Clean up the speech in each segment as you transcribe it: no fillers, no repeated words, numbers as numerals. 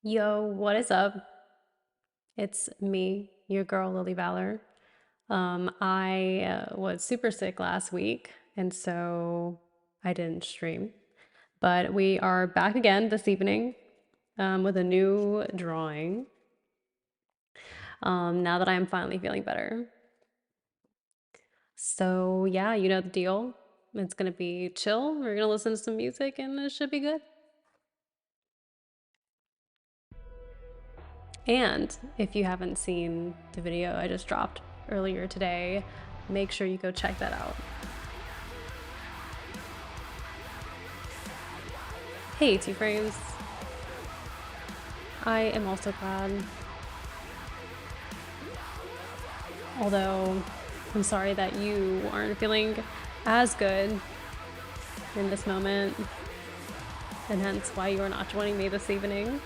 Yo, what is up? It's me, your girl, Lily Valour. I was super sick last week, and so I didn't stream. But we are back again this evening with a new drawing now that I'm finally feeling better. So, yeah, you know the deal. It's gonna be chill. We're gonna listen to some music, and it should be good. And if you haven't seen the video I just dropped earlier today, make sure you go check that out. Hey, Two Frames. I am also glad. Although, I'm sorry that you aren't feeling as good in this moment, and hence why you are not joining me this evening.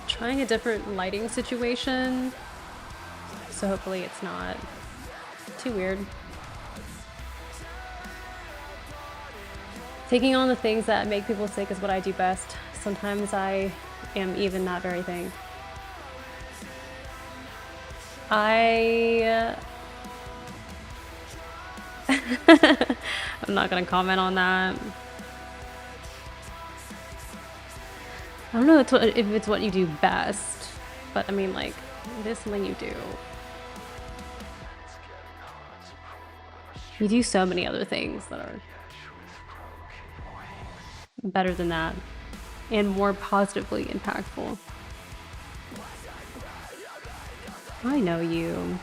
Trying a different lighting situation, so hopefully it's not too weird. Taking on the things that make people sick is what I do best. Sometimes I am even that very thing. I'm not gonna comment on that. I don't know if it's what you do best, but I mean, like, it is something you do. You do so many other things that are better than that and more positively impactful. I know you.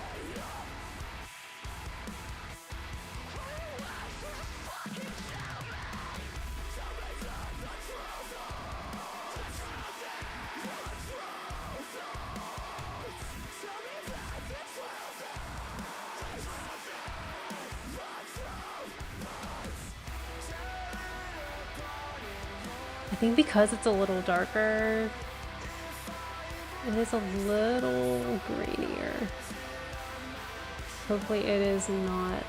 I think because it's a little darker, it is a little grainier. Hopefully it is not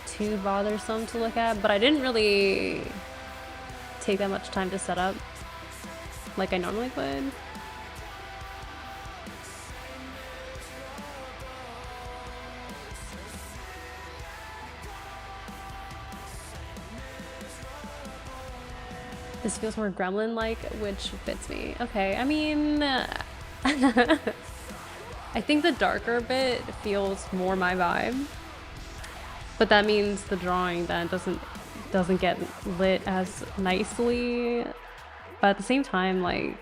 too bothersome to look at, but I didn't really take that much time to set up like I normally would. This feels more gremlin-like, which fits me. Okay, I mean, I think the darker bit feels more my vibe, but that means the drawing then doesn't get lit as nicely. But at the same time, like,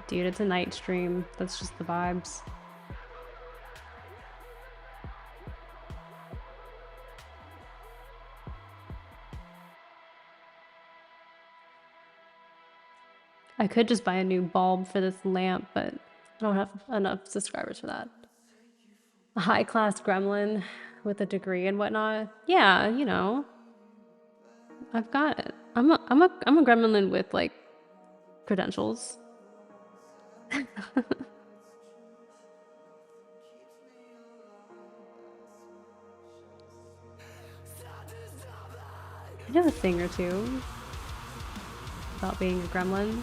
dude, it's a night stream. That's just the vibes. I could just buy a new bulb for this lamp, but I don't have enough subscribers for that. A high-class gremlin with a degree and whatnot. Yeah, you know, I've got it. I'm a gremlin with like credentials. I know a thing or two about being a gremlin.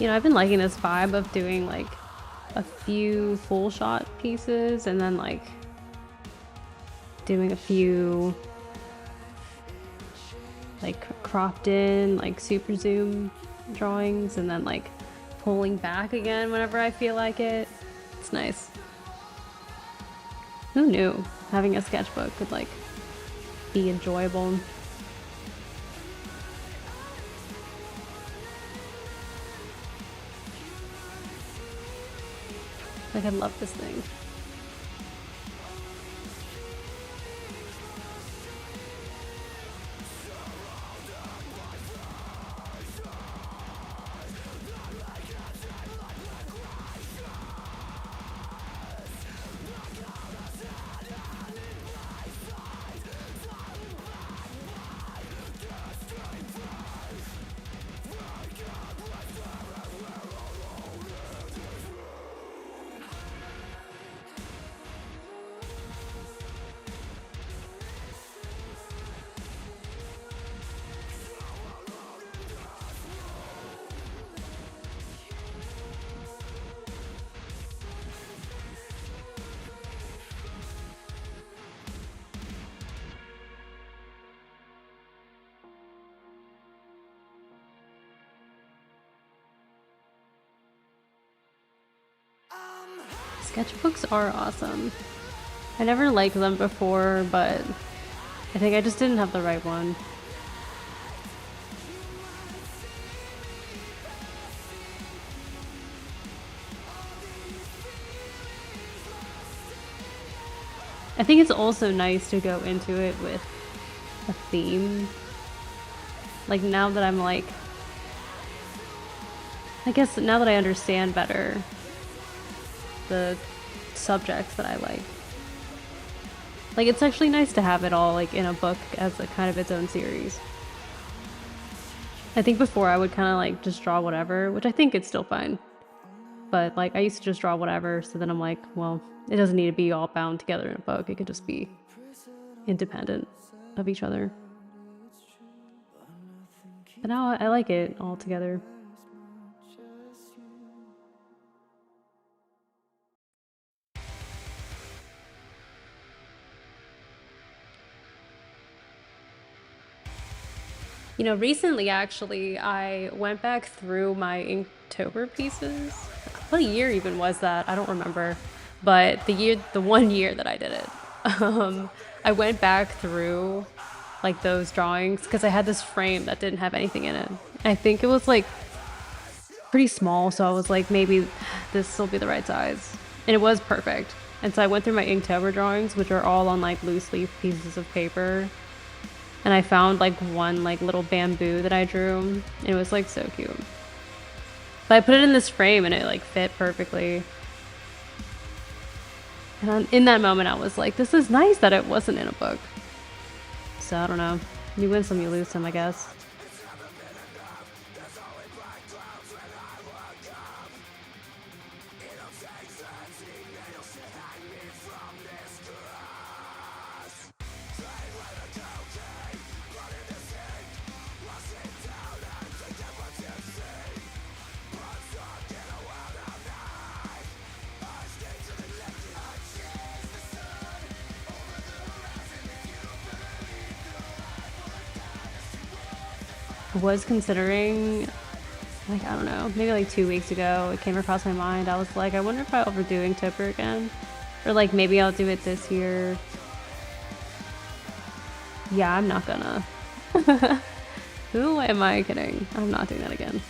You know, I've been liking this vibe of doing like a few full shot pieces and then like doing a few like cropped in, like super zoom drawings and then like pulling back again whenever I feel like it. It's nice. Who knew having a sketchbook could like be enjoyable? Like I love this thing. Sketchbooks are awesome. I never liked them before, but I think I just didn't have the right one. I think it's also nice to go into it with a theme. Like now that I'm like, I guess now that I understand better the subjects that I like it's actually nice to have it all like in a book as a kind of its own series. I think before I would kind of like just draw whatever, which I think it's still fine, but like I used to just draw whatever, so then I'm like, well, it doesn't need to be all bound together in a book, it could just be independent of each other. But now I like it all together. You know, recently actually, I went back through my Inktober pieces. What year even was that? I don't remember. But the 1 year that I did it, I went back through like those drawings because I had this frame that didn't have anything in it. I think it was like pretty small, so I was like, maybe this will be the right size. And it was perfect. And so I went through my Inktober drawings, which are all on like loose leaf pieces of paper. And I found like one like little bamboo that I drew, and it was like so cute. But I put it in this frame and it like fit perfectly. And in that moment I was like, this is nice that it wasn't in a book. So I don't know. You win some, you lose some, I guess. Was considering, like, I don't know, maybe like 2 weeks ago, it came across my mind. I was like, I wonder if I'll ever do Inktober again. Or like maybe I'll do it this year. Yeah, I'm not gonna. Who am I kidding? I'm not doing that again.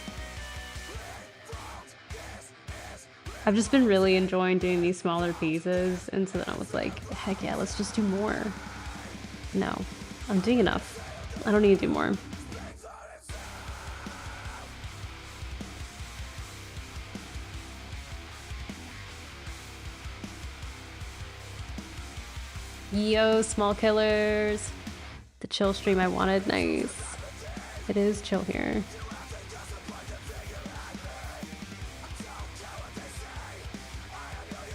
I've just been really enjoying doing these smaller pieces, and so then I was like, heck yeah, let's just do more. No, I'm doing enough. I don't need to do more. Yo, small killers. The chill stream I wanted. Nice. It is chill here.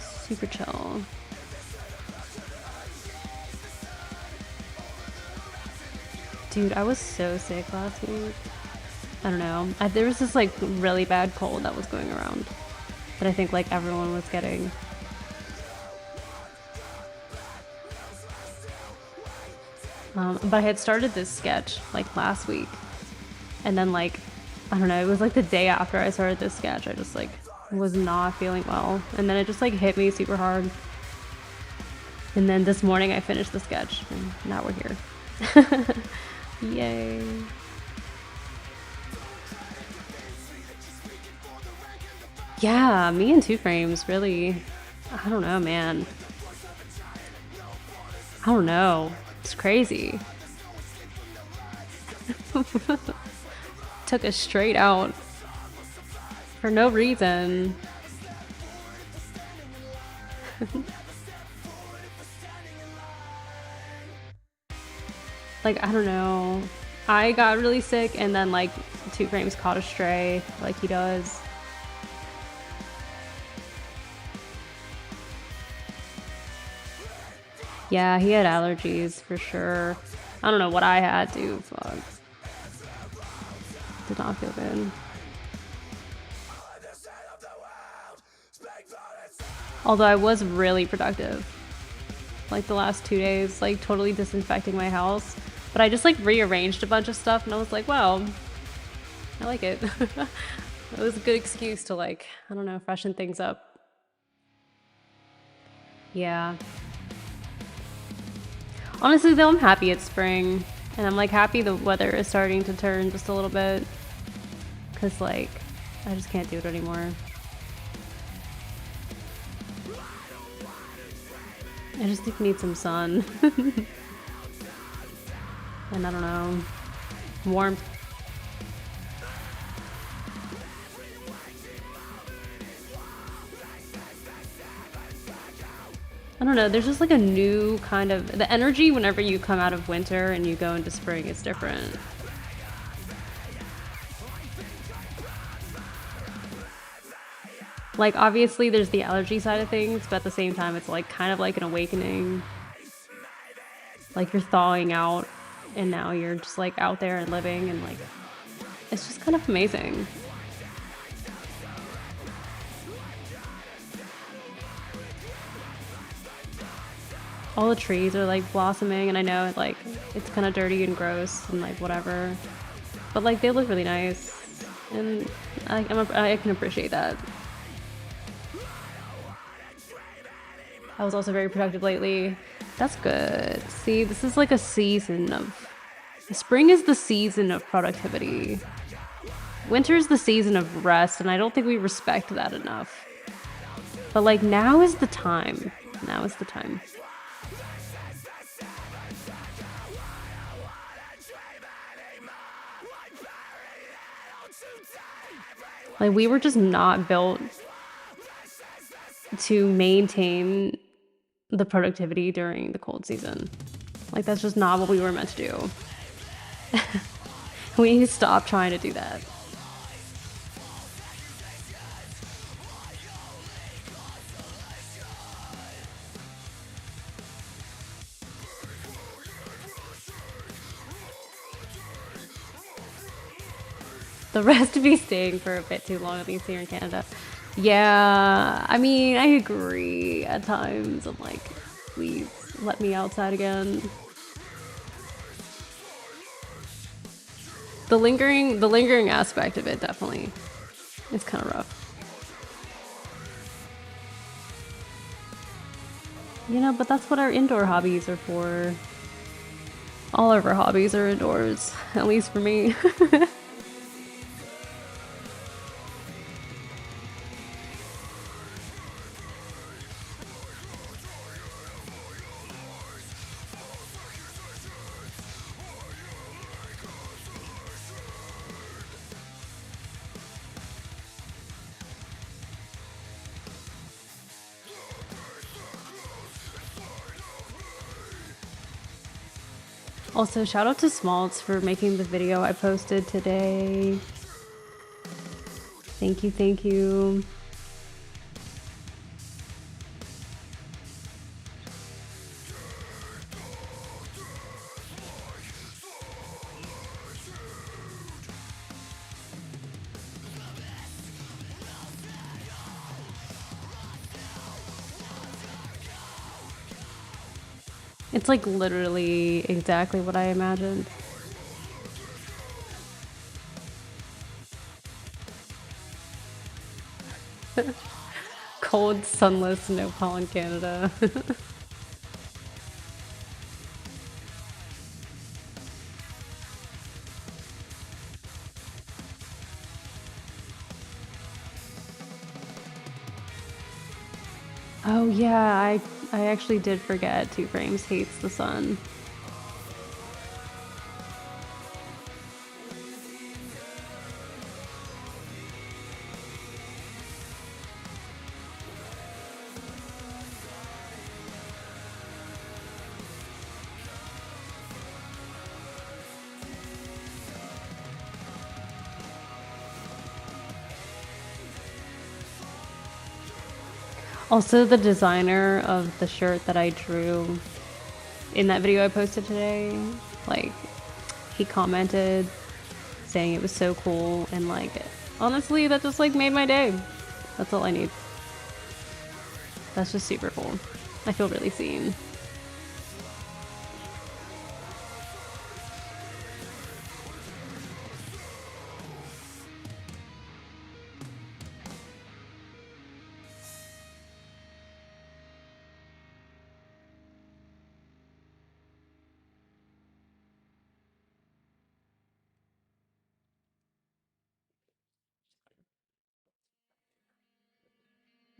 Super chill. Dude, I was so sick last week. I don't know. There was this like really bad cold that was going around that I think like everyone was getting. But I had started this sketch like last week, and then like, I don't know, it was like the day after I started this sketch, I just like was not feeling well, and then it just like hit me super hard. And then this morning I finished the sketch, and now we're here. Yay. Yeah, me and Two Frames really, I don't know, man. I don't know. It's crazy. Took us straight out for no reason. Like, I don't know. I got really sick, and then like Two Frames caught a stray like he does. Yeah, he had allergies for sure. I don't know what I had to. Fuck. Did not feel good. Although I was really productive. Like the last 2 days, like totally disinfecting my house. But I just like rearranged a bunch of stuff, and I was like, wow, I like it. It was a good excuse to like, I don't know, freshen things up. Yeah. Honestly though, I'm happy it's spring, and I'm like happy the weather is starting to turn just a little bit, cause like I just can't do it anymore. I just think we need some sun. And I don't know, warmth. I don't know, there's just like a new kind of, the energy whenever you come out of winter and you go into spring is different. Like obviously there's the allergy side of things, but at the same time it's like kind of like an awakening. Like you're thawing out, and now you're just like out there and living, and like it's just kind of amazing. All the trees are like blossoming, and I know like it's kind of dirty and gross and like whatever, but like they look really nice, and I can appreciate that. I was also very productive lately. That's good. See, this is like a season of... Spring is the season of productivity. Winter is the season of rest, and I don't think we respect that enough. But like now is the time. Now is the time. Like we were just not built to maintain the productivity during the cold season. Like that's just not what we were meant to do. We need to stop trying to do that. The rest to be staying for a bit too long, at least here in Canada. Yeah, I mean, I agree at times. I'm like, please let me outside again. The lingering aspect of it definitely, it's kind of rough. You know, but that's what our indoor hobbies are for. All of our hobbies are indoors, at least for me. Also, shout out to Smaltz for making the video I posted today. Thank you, thank you. It's like literally exactly what I imagined. Cold, sunless, no pollen Canada. Oh yeah, I actually did forget Two Frames hates the sun. Also, the designer of the shirt that I drew in that video I posted today, like, he commented saying it was so cool, and like, honestly, that just like made my day. That's all I need. That's just super cool. I feel really seen.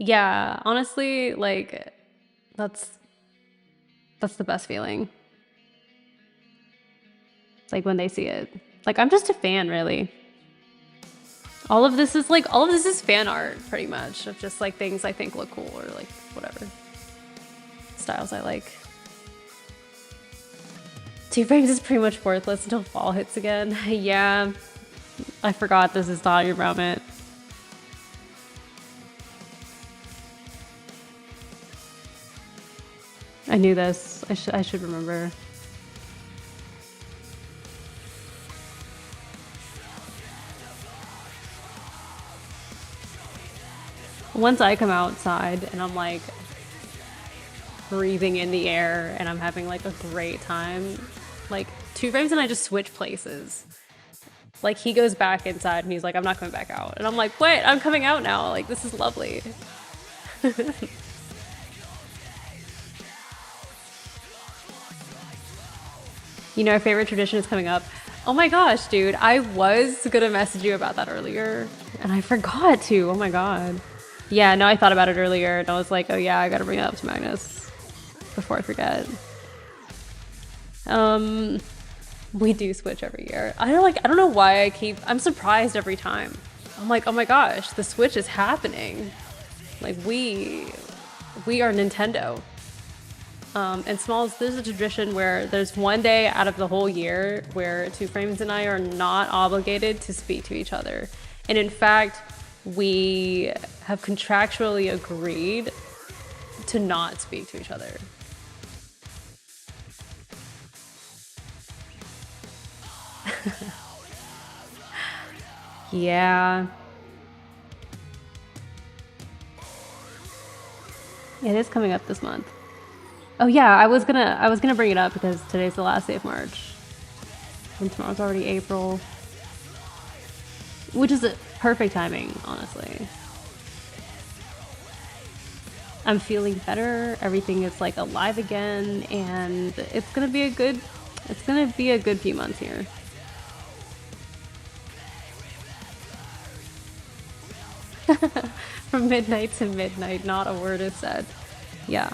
Yeah, honestly, like, that's the best feeling. It's like when they see it. Like, I'm just a fan, really. All of this is fan art, pretty much, of just like things I think look cool or like whatever styles I like. Two Frames is pretty much worthless until fall hits again. Yeah, I forgot this is not your moment. I knew this. I should remember. Once I come outside and I'm like breathing in the air and I'm having like a great time, like Two Frames and I just switch places. Like he goes back inside and he's like, I'm not coming back out. And I'm like, what? I'm coming out now. Like, this is lovely. You know, our favorite tradition is coming up. Oh my gosh, dude. I was gonna message you about that earlier and I forgot to. Oh my God. Yeah, no, I thought about it earlier and I was like, oh yeah, I gotta bring it up to Magnus before I forget. We do switch every year. I don't know why I'm surprised every time. I'm like, oh my gosh, the switch is happening. Like we are Nintendo. And Smalls, there's a tradition where there's one day out of the whole year where Two Frames and I are not obligated to speak to each other. And in fact, we have contractually agreed to not speak to each other. Yeah. It is coming up this month. Oh yeah, I was gonna bring it up because today's the last day of March. And tomorrow's already April. Which is perfect timing, honestly. I'm feeling better, everything is like alive again, and it's gonna be a good few months here. From midnight to midnight, not a word is said. Yeah.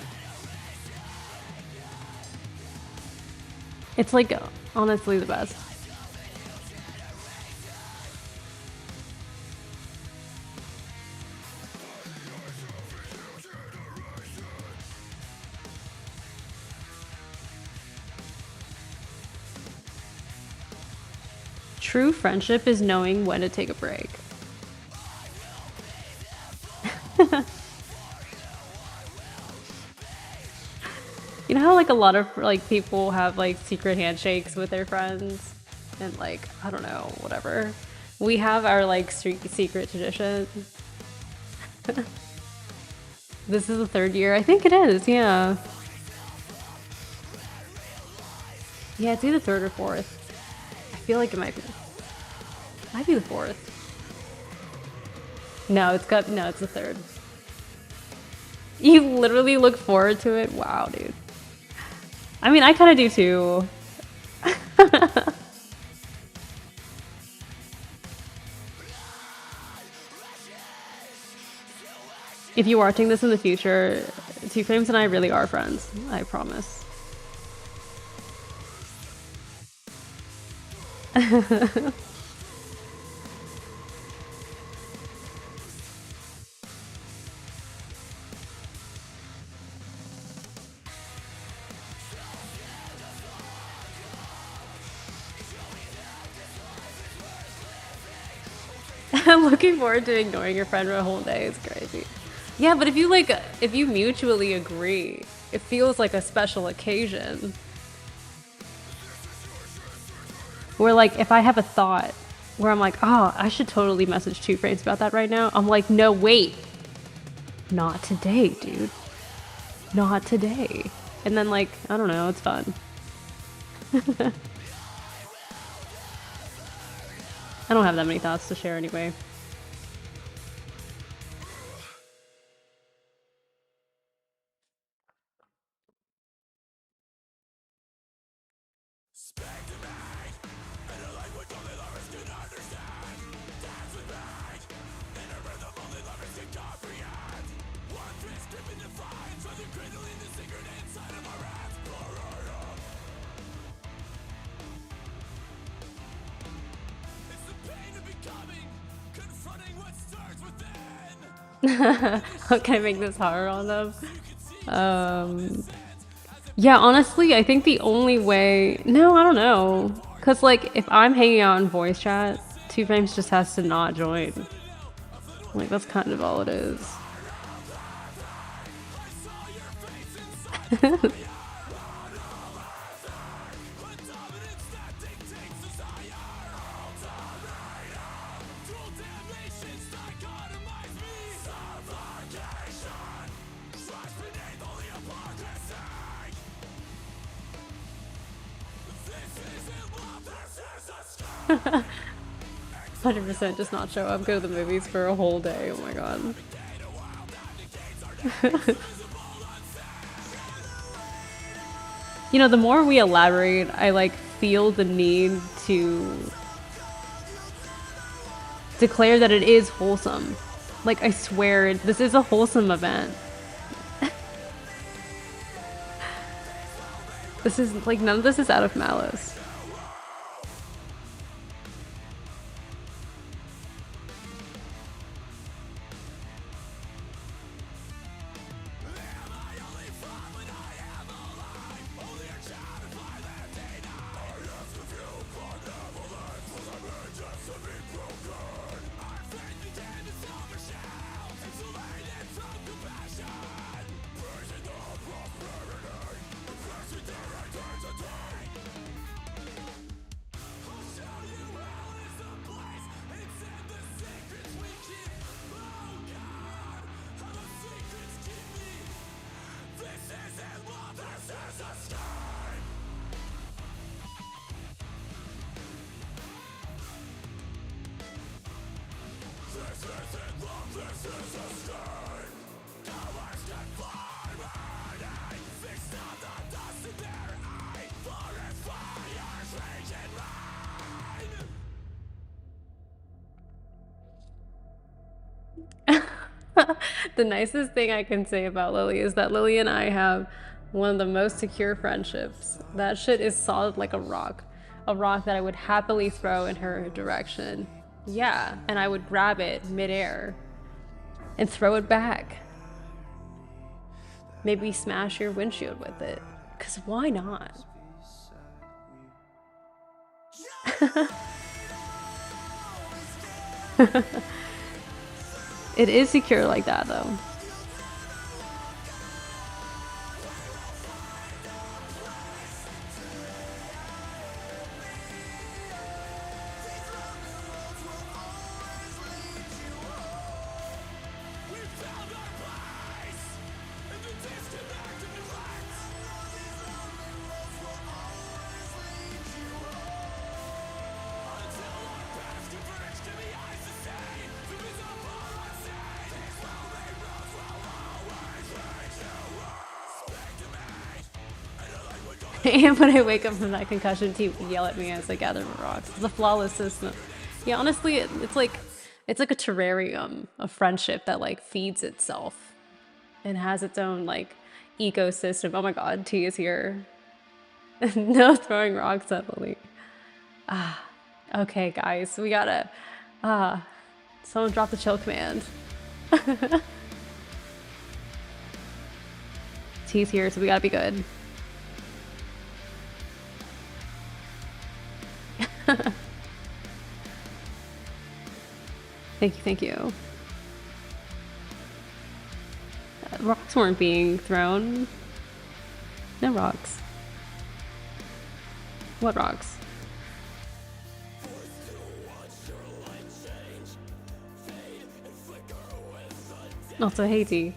It's like honestly the best. True friendship is knowing when to take a break. You know how like a lot of like people have like secret handshakes with their friends and like, I don't know, whatever. We have our like secret tradition. This is the third year. I think it is, yeah. Yeah, it's either third or fourth. I feel like it might be. Might be the fourth. No, it's the third. You literally look forward to it? Wow, dude. I mean, I kind of do too. If you're watching this in the future, Two Frames and I really are friends. I promise. I'm looking forward to ignoring your friend for a whole day. It's crazy. Yeah, but if you mutually agree, it feels like a special occasion. Where like, if I have a thought where I'm like, oh, I should totally message Two Frames about that right now. I'm like, no, wait. Not today, dude. Not today. And then like, I don't know, it's fun. I don't have that many thoughts to share anyway. How can I make this harder on them? Yeah, honestly, I think the only way... No, I don't know. Because, like, if I'm hanging out in voice chat, Two Frames just has to not join. Like, that's kind of all it is. %, just not show up, go to the movies for a whole day. Oh my god. You know, the more we elaborate, I like feel the need to declare that it is wholesome. Like, I swear, this is a wholesome event. This is, like, none of this is out of malice. The nicest thing I can say about Lily is that Lily and I have one of the most secure friendships. That shit is solid like a rock that I would happily throw in her direction. Yeah, and I would grab it midair and throw it back. Maybe smash your windshield with it, because why not? It is secure like that, though. And when I wake up from that concussion, to yell at me as I gather my rocks. It's a flawless system. Yeah, honestly, it's like a terrarium of friendship that like feeds itself and has its own like ecosystem. Oh my god, T is here. No throwing rocks at Lily. Okay, guys, we gotta. Someone drop the chill command. T's here, so we gotta be good. Thank you, thank you. Rocks weren't being thrown. No rocks. What rocks? Also, hey T.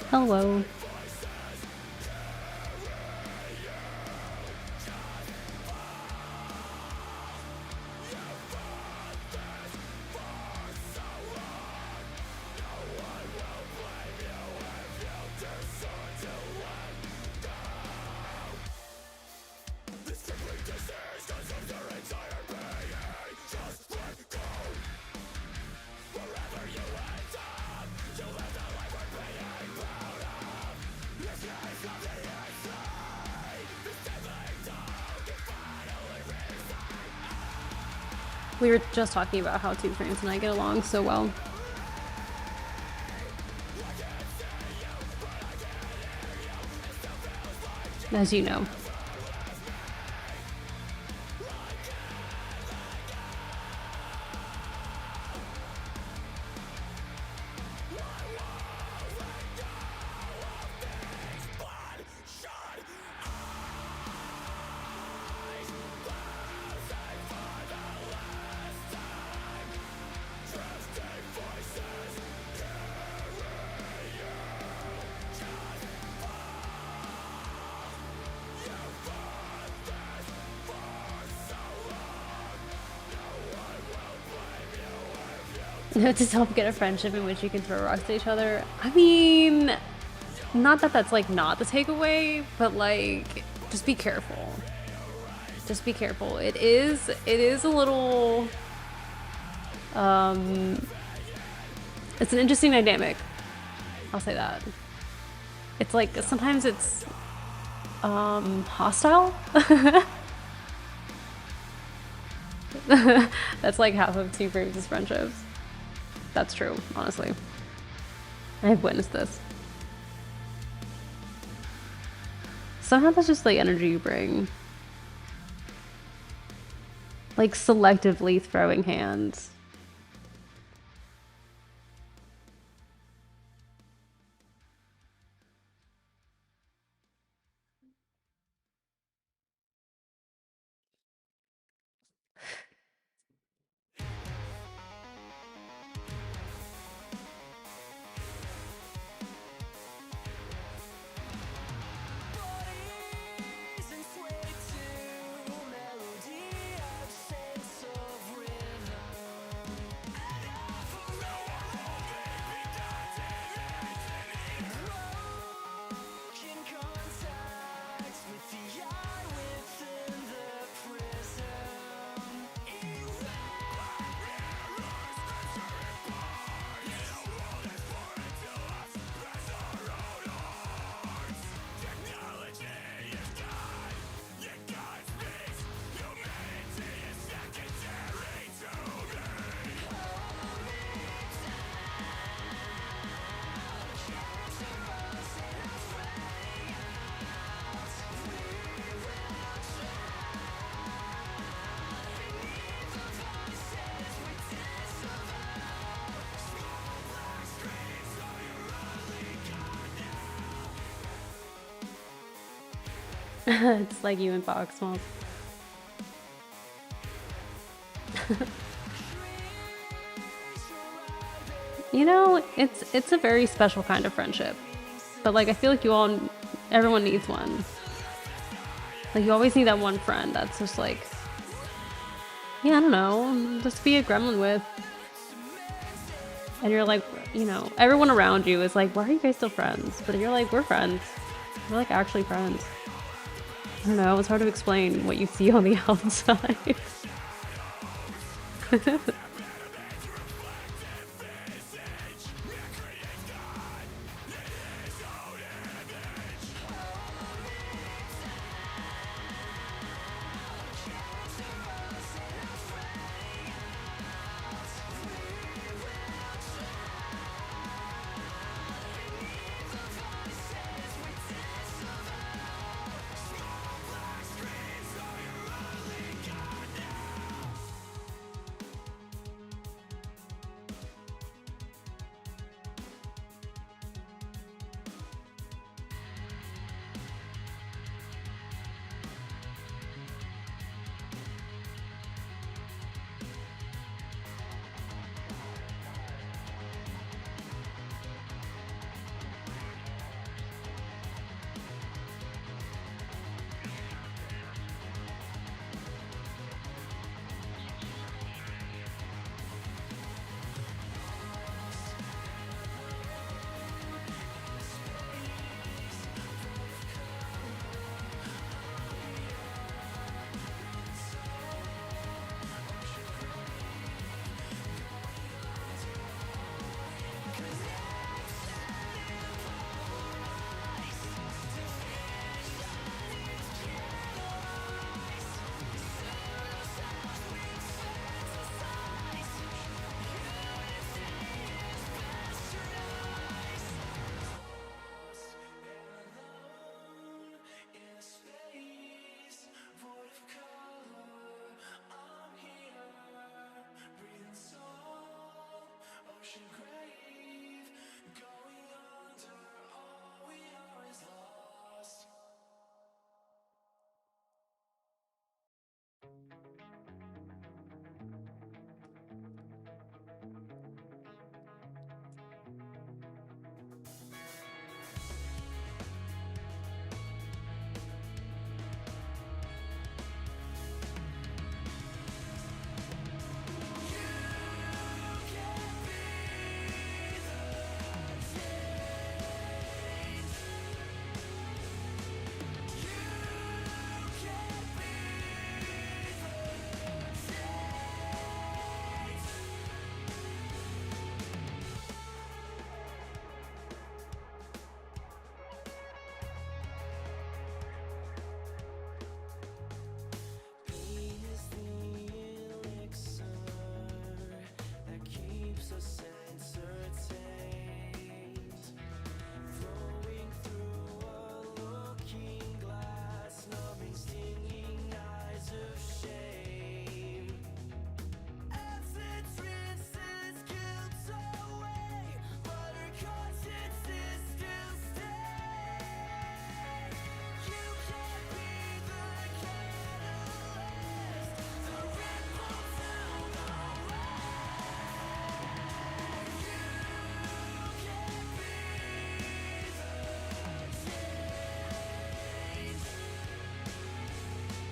Hello. We were just talking about how Two Frames and I get along so well. As you know. To help get a friendship in which you can throw rocks at each other. I mean, not that that's like not the takeaway, but like, just be careful. Just be careful. It is a little, it's an interesting dynamic. I'll say that. It's like, sometimes it's, hostile. That's like half of Two Frames' friendships. That's true, honestly. I've witnessed this. Somehow that's just like energy you bring. Like selectively throwing hands. It's like you and Box Moth. You know, it's a very special kind of friendship. But like I feel like everyone needs one. Like you always need that one friend that's just like, yeah, I don't know, just be a gremlin with. And you're like, you know, everyone around you is like, why are you guys still friends? But you're like, we're friends. We're like actually friends. I don't know, it's hard to explain what you see on the outside.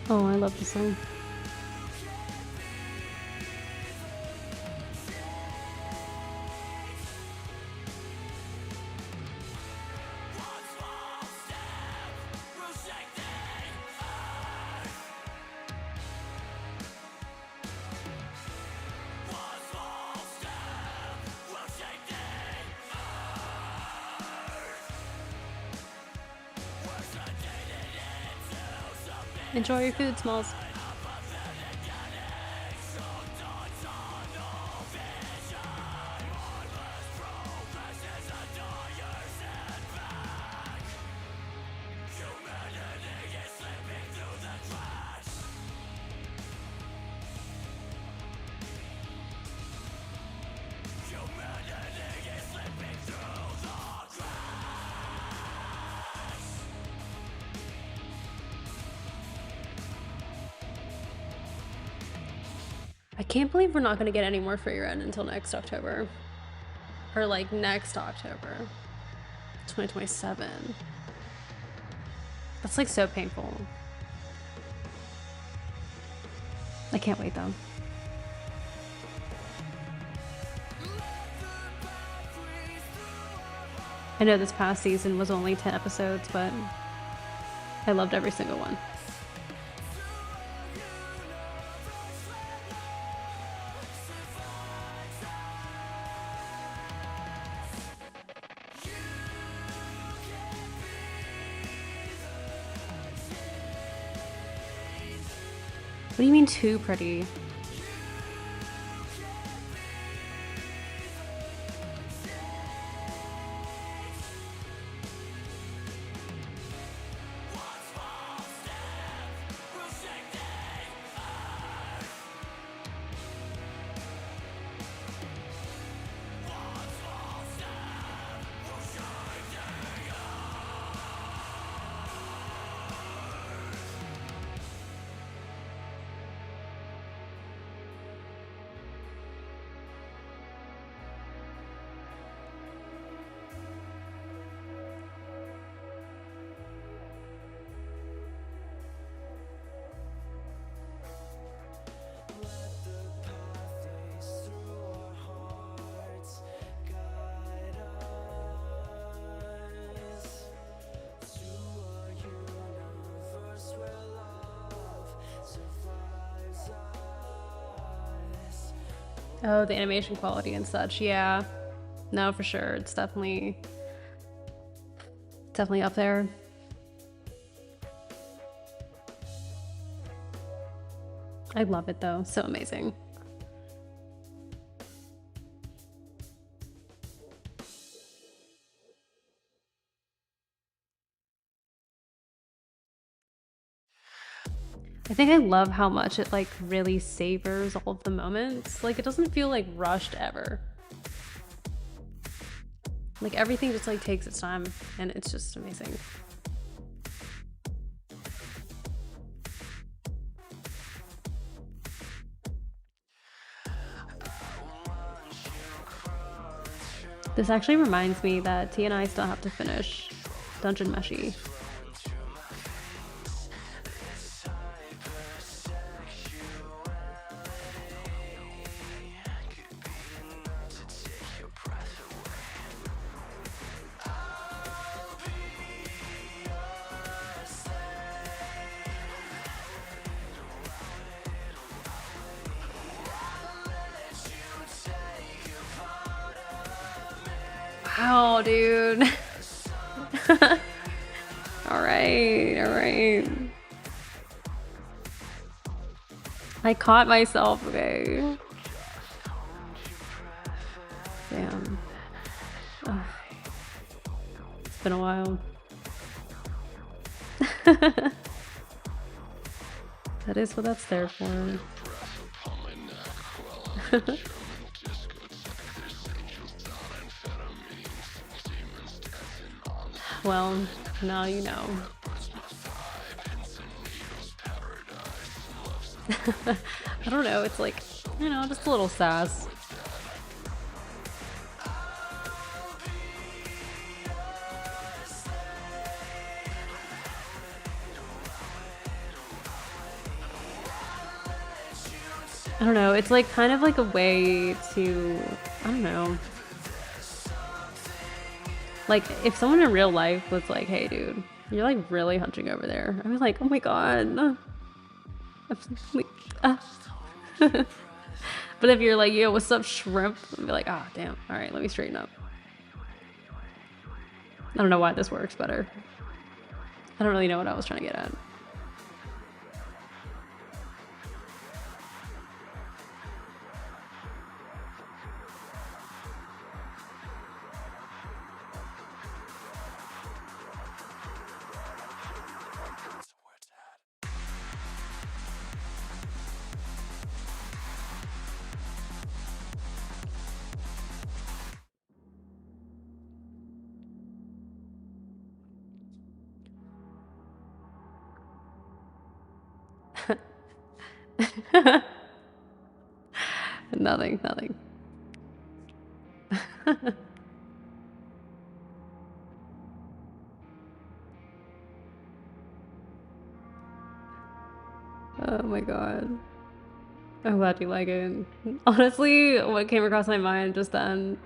Oh, I love the song. Enjoy your food, Smalls. I can't believe we're not gonna get any more Free Run until next October. Or like next October. 2027. That's like so painful. I can't wait though. I know this past season was only 10 episodes, but I loved every single one. What do you mean too pretty? Oh, the animation quality and such. Yeah. No, for sure. It's definitely up there. I love it though. So amazing. I think I love how much it like really savors all of the moments. Like it doesn't feel like rushed ever. Like everything just like takes its time and it's just amazing. This actually reminds me that T and I still have to finish Dungeon Meshi. Wow, dude. All right. I caught myself, okay. Damn. Ugh. It's been a while. That is what that's there for. Well, now you know. I don't know, it's like, you know, just a little sass. I don't know, it's like kind of like a way to, I don't know. Like, if someone in real life was like, hey, dude, you're like really hunching over there, I'd be like, oh my god. But if you're like, yo, what's up, shrimp? I'd be like, ah, oh, damn. All right, let me straighten up. I don't know why this works better. I don't really know what I was trying to get at. Nothing, nothing. Oh my god. I'm glad you like it. Honestly, what came across my mind just then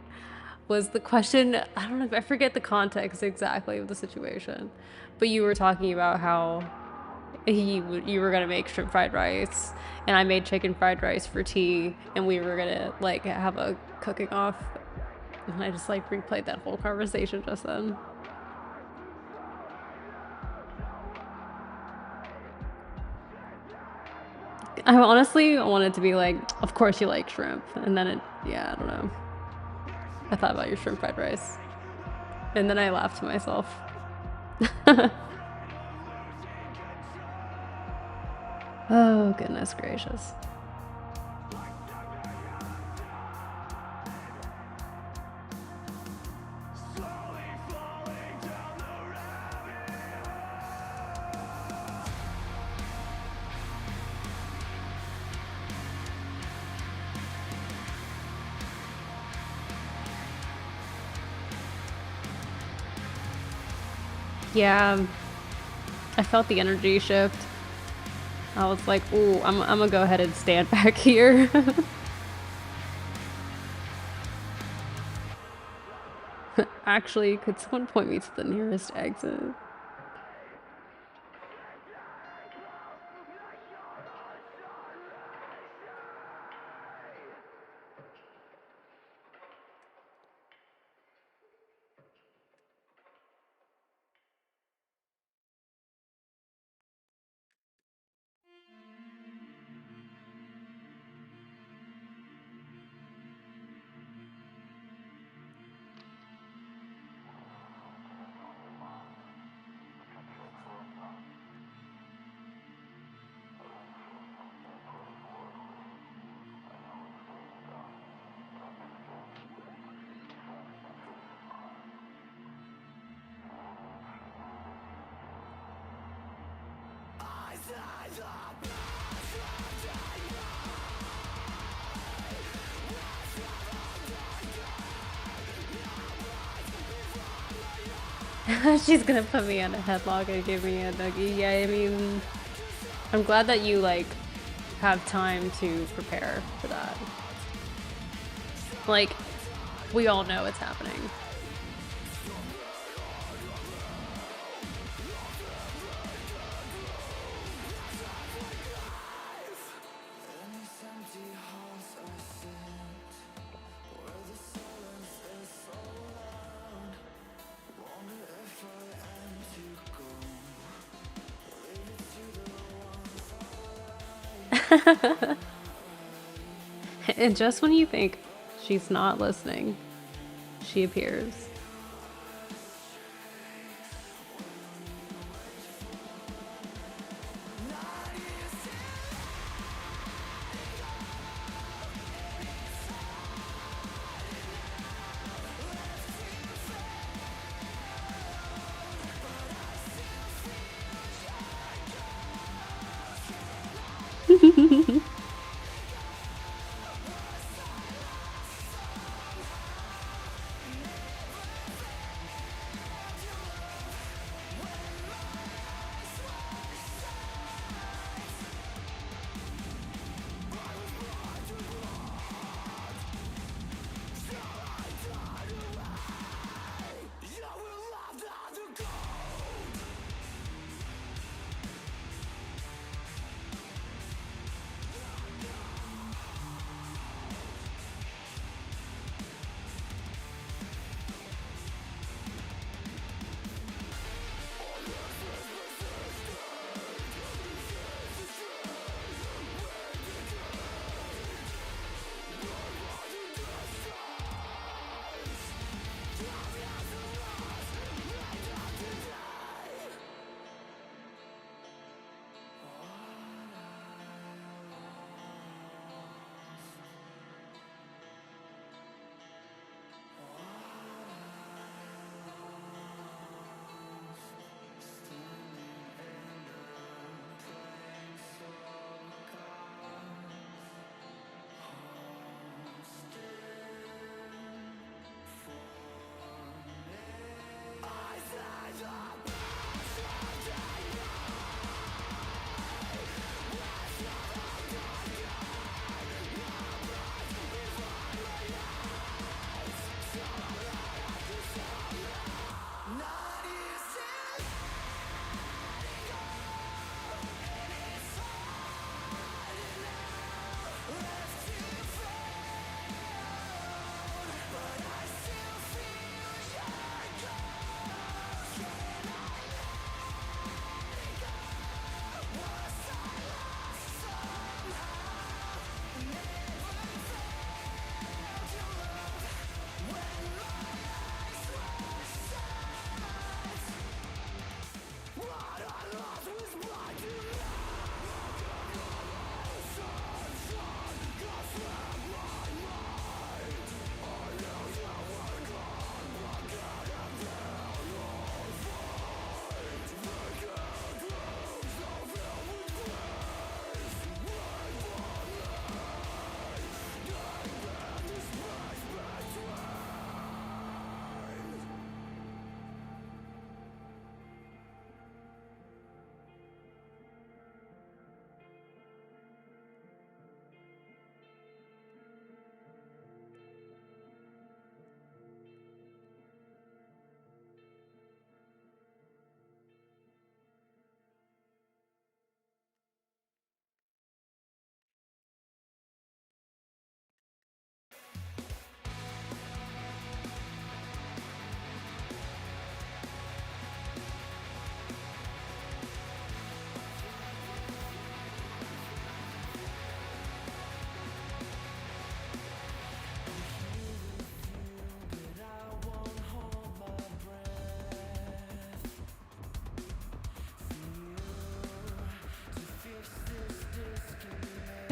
was the question. I don't know if I forget the context exactly of the situation, but you were talking about how you were gonna make shrimp fried rice, and I made chicken fried rice for tea, and we were gonna like have a cooking off, and I just like replayed that whole conversation just then. I honestly wanted to be like, of course you like shrimp, and then yeah, I don't know. I thought about your shrimp fried rice, and then I laughed to myself. Oh, goodness gracious. Yeah, I felt the energy shift. I was like, ooh, I'm gonna go ahead and stand back here. Actually, could someone point me to the nearest exit? She's gonna put me in a headlock and give me a nuggie. Yeah, I mean, I'm glad that you like have time to prepare for that. Like, we all know it's happening. And just when you think she's not listening, she appears.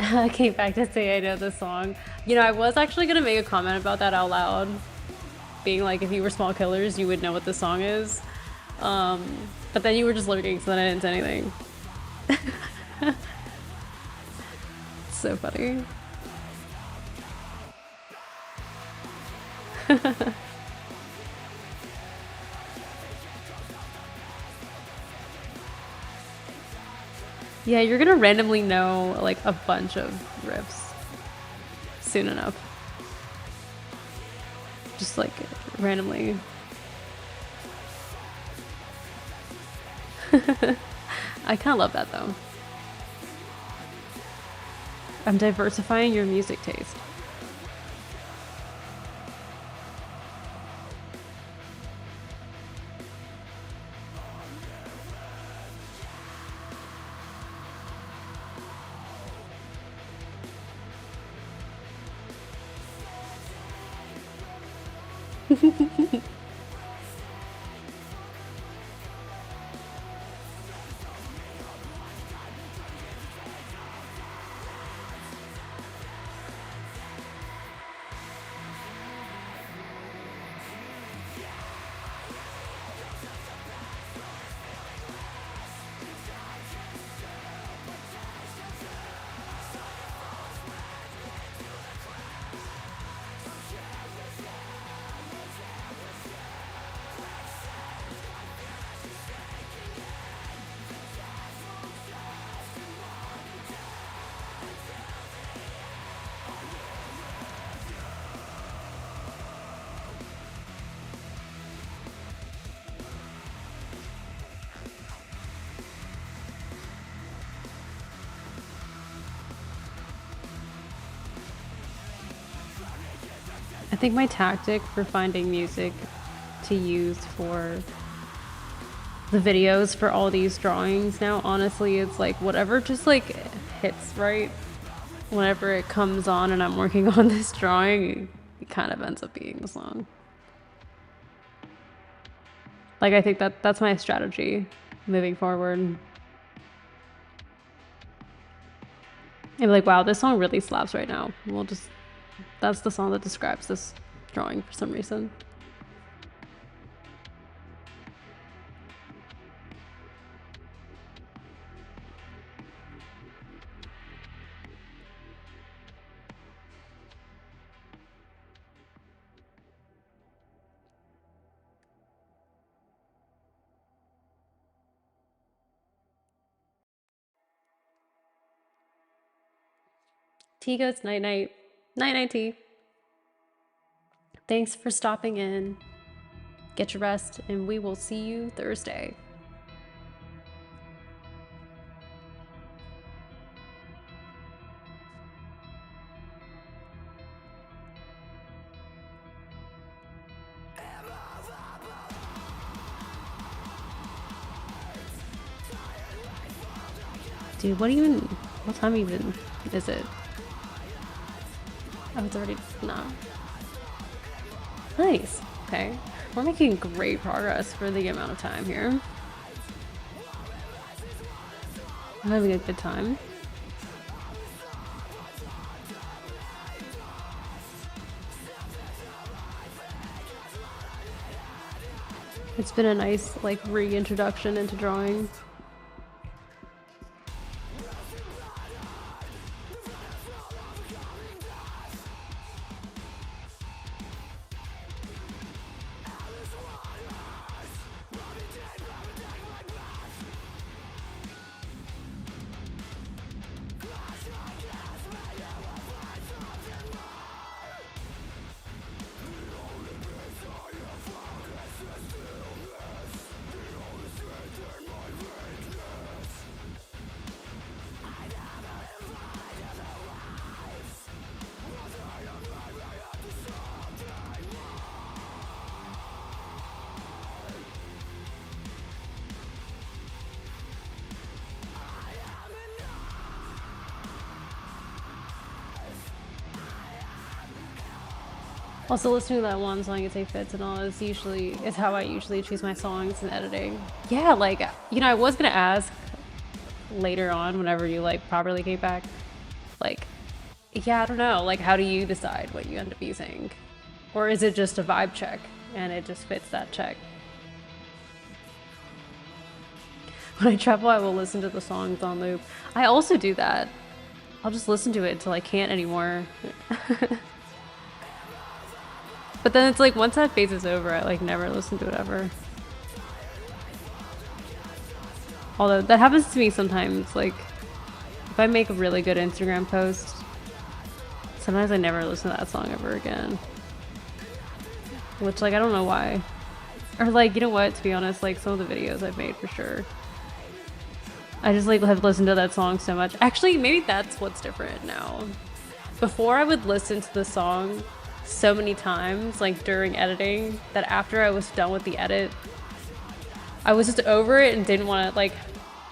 I came back to say I know this song. You know, I was actually gonna make a comment about that out loud, being like, if you were Small Killers, you would know what this song is. But then you were just lurking, so then I didn't say anything. So funny. Yeah, you're gonna randomly know like a bunch of riffs soon enough. Just like randomly. I kind of love that though. I'm diversifying your music taste. I think my tactic for finding music to use for the videos for all these drawings now, honestly, it's like whatever just like hits right whenever it comes on and I'm working on this drawing, it kind of ends up being the song. Like, I think that's my strategy moving forward. And be like, wow, this song really slaps right now. We'll just, that's the song that describes this drawing for some reason. Tea goes night night. Night night, Tea. Thanks for stopping in. Get your rest, and we will see you Thursday. Dude, what time even is it? Oh, it's already, no. Nice, okay. We're making great progress for the amount of time here. I'm having a good time. It's been a nice, like, reintroduction into drawing. Also, listening to that one song, It's A Fits and all, is how I usually choose my songs in editing. Yeah, like, you know, I was gonna ask later on whenever you like properly came back, Like, yeah, I don't know. Like, how do you decide what you end up using? Or is it just a vibe check and it just fits that check? When I travel, I will listen to the songs on loop. I also do that. I'll just listen to it until I can't anymore. But then it's like, once that phase is over, I like never listen to it ever. Although that happens to me sometimes, like if I make a really good Instagram post, sometimes I never listen to that song ever again. Which, like, I don't know why. Or like, you know what, to be honest, like some of the videos I've made for sure, I just like have listened to that song so much. Actually, maybe that's what's different now. Before I would listen to the song so many times, like during editing, that after I was done with the edit, I was just over it and didn't want to, like,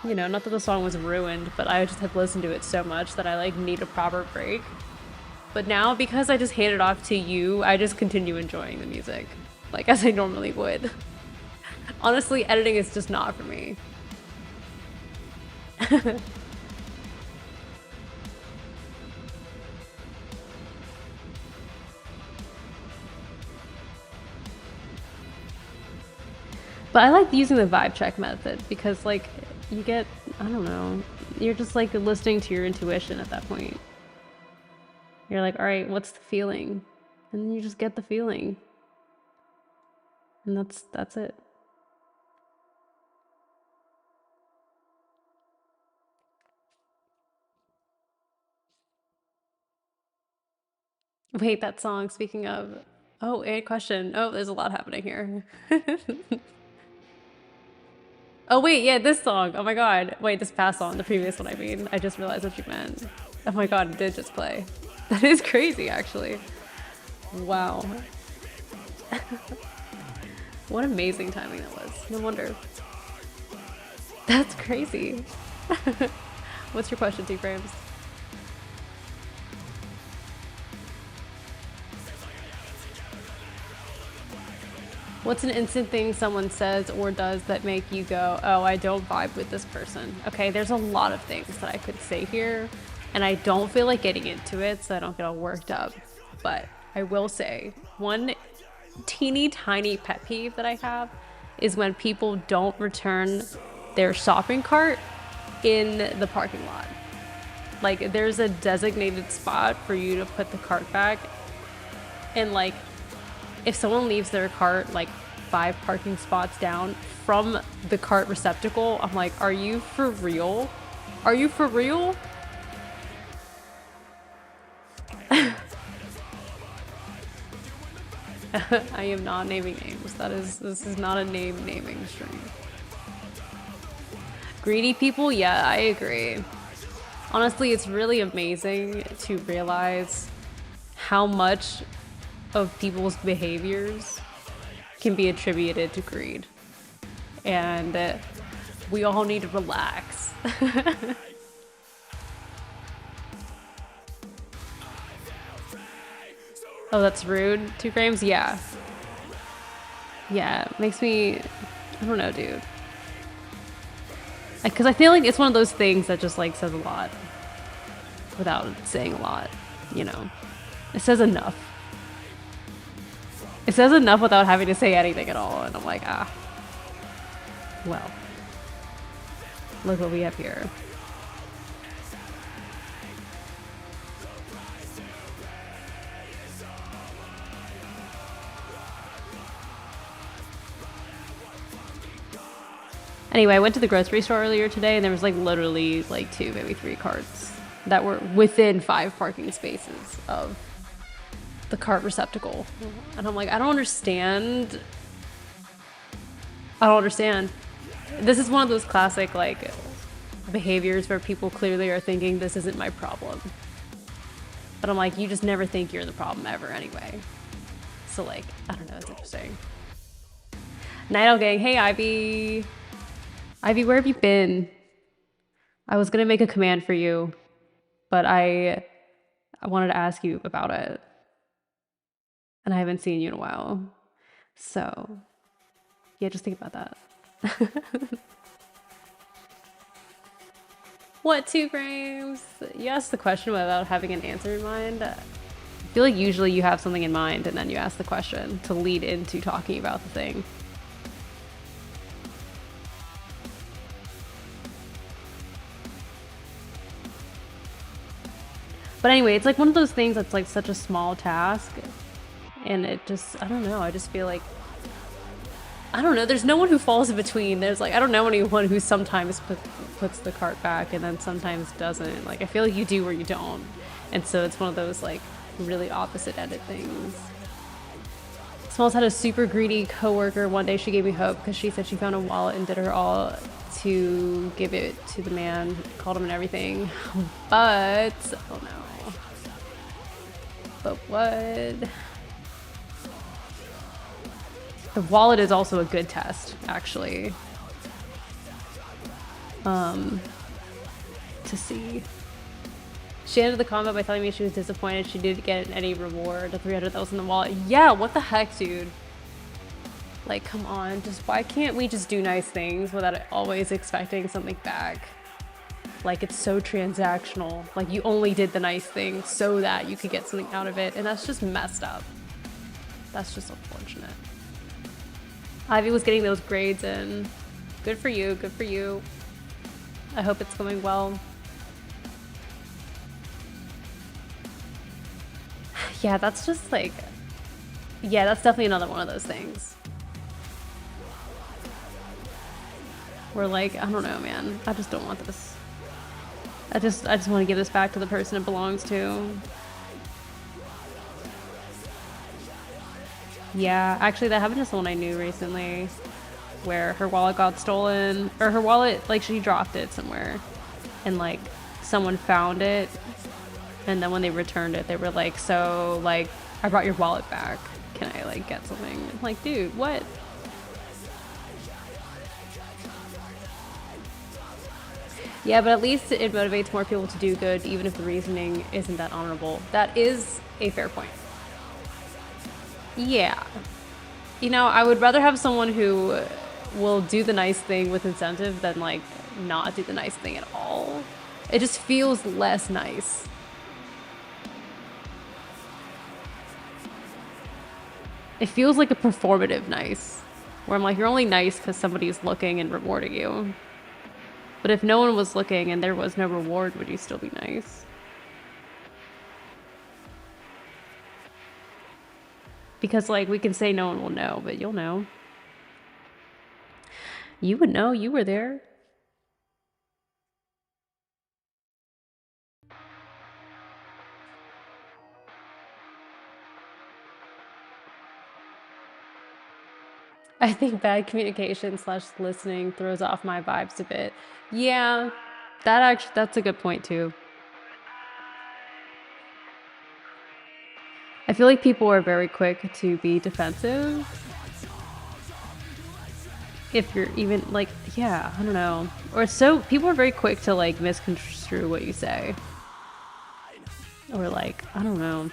you know, not that the song was ruined, but I just had listened to it so much that I like need a proper break. But now, because I just hand it off to you, I just continue enjoying the music, like as I normally would. Honestly, editing is just not for me. But I like using the vibe check method because, like, you get, I don't know, you're just like listening to your intuition at that point. You're like, all right, what's the feeling? And then you just get the feeling. And that's it. Wait, that song, speaking of, oh, a question. Oh, there's a lot happening here. Oh wait, yeah, this song. Oh my god. Wait, this past song, the previous one I mean. I just realized what you meant. Oh my god, it did just play. That is crazy, actually. Wow. What amazing timing that was. No wonder. That's crazy. What's your question, T-Frames? What's an instant thing someone says or does that make you go, oh, I don't vibe with this person? Okay, there's a lot of things that I could say here, and I don't feel like getting into it so I don't get all worked up. But I will say, one teeny tiny pet peeve that I have is when people don't return their shopping cart in the parking lot. Like, there's a designated spot for you to put the cart back, and like, if someone leaves their cart like 5 parking spots down from the cart receptacle, I'm like, are you for real? Are you for real? I am not naming names. This is not a naming stream. Greedy people? Yeah, I agree. Honestly, it's really amazing to realize how much of people's behaviors can be attributed to greed. And we all need to relax. Oh, that's rude. 2 frames? Yeah. Yeah, it makes me, I don't know, dude. Because I feel like it's one of those things that just like says a lot without saying a lot, you know? It says enough. It says enough without having to say anything at all, and I'm like, ah. Well. Look what we have here. Anyway, I went to the grocery store earlier today, and there was like literally like 2, maybe 3 carts that were within 5 parking spaces of the cart receptacle. And I'm like, I don't understand. I don't understand. This is one of those classic like behaviors where people clearly are thinking this isn't my problem. But I'm like, you just never think you're the problem ever anyway. So like, I don't know, it's interesting. Night Owl Gang, hey Ivy. Ivy, where have you been? I was gonna make a command for you, but I wanted to ask you about it. And I haven't seen you in a while. So, yeah, just think about that. What, 2 frames? You asked the question without having an answer in mind. I feel like usually you have something in mind and then you ask the question to lead into talking about the thing. But anyway, it's like one of those things that's like such a small task. And it just, I don't know, I just feel like, I don't know, there's no one who falls in between. There's like, I don't know anyone who sometimes puts the cart back and then sometimes doesn't. Like, I feel like you do or you don't. And so it's one of those like really opposite-ended things. Smalls had a super greedy coworker. One day she gave me hope because she said she found a wallet and did her all to give it to the man, called him and everything. But, oh no. But what? The wallet is also a good test, actually. To see. She ended the comment by telling me she was disappointed she didn't get any reward. The 300 that was in the wallet. Yeah, what the heck, dude? Like, come on. Just why can't we just do nice things without always expecting something back? Like, it's so transactional. Like, you only did the nice thing so that you could get something out of it. And that's just messed up. That's just unfortunate. Ivy was getting those grades in. Good for you, good for you. I hope it's going well. Yeah, that's just like, yeah, that's definitely another one of those things. We're like, I don't know, man. I just don't want this. I just want to give this back to the person it belongs to. Yeah, actually that happened to someone I knew recently where her wallet got stolen, or her wallet, like she dropped it somewhere and like someone found it, and then when they returned it they were like, so like I brought your wallet back, can I like get something? I'm like, dude, what? Yeah, but at least it motivates more people to do good even if the reasoning isn't that honorable. That is a fair point. Yeah. You know, I would rather have someone who will do the nice thing with incentive than like not do the nice thing at all. It just feels less nice. It feels like a performative nice, where I'm like, you're only nice because somebody's looking and rewarding you. But if no one was looking and there was no reward, would you still be nice? Because, like, we can say no one will know, but you'll know. You would know. You were there. I think bad communication / listening throws off my vibes a bit. Yeah, that's a good point, too. I feel like people are very quick to be defensive. If you're even like, yeah, I don't know. Or so people are very quick to like misconstrue what you say. Or like, I don't know.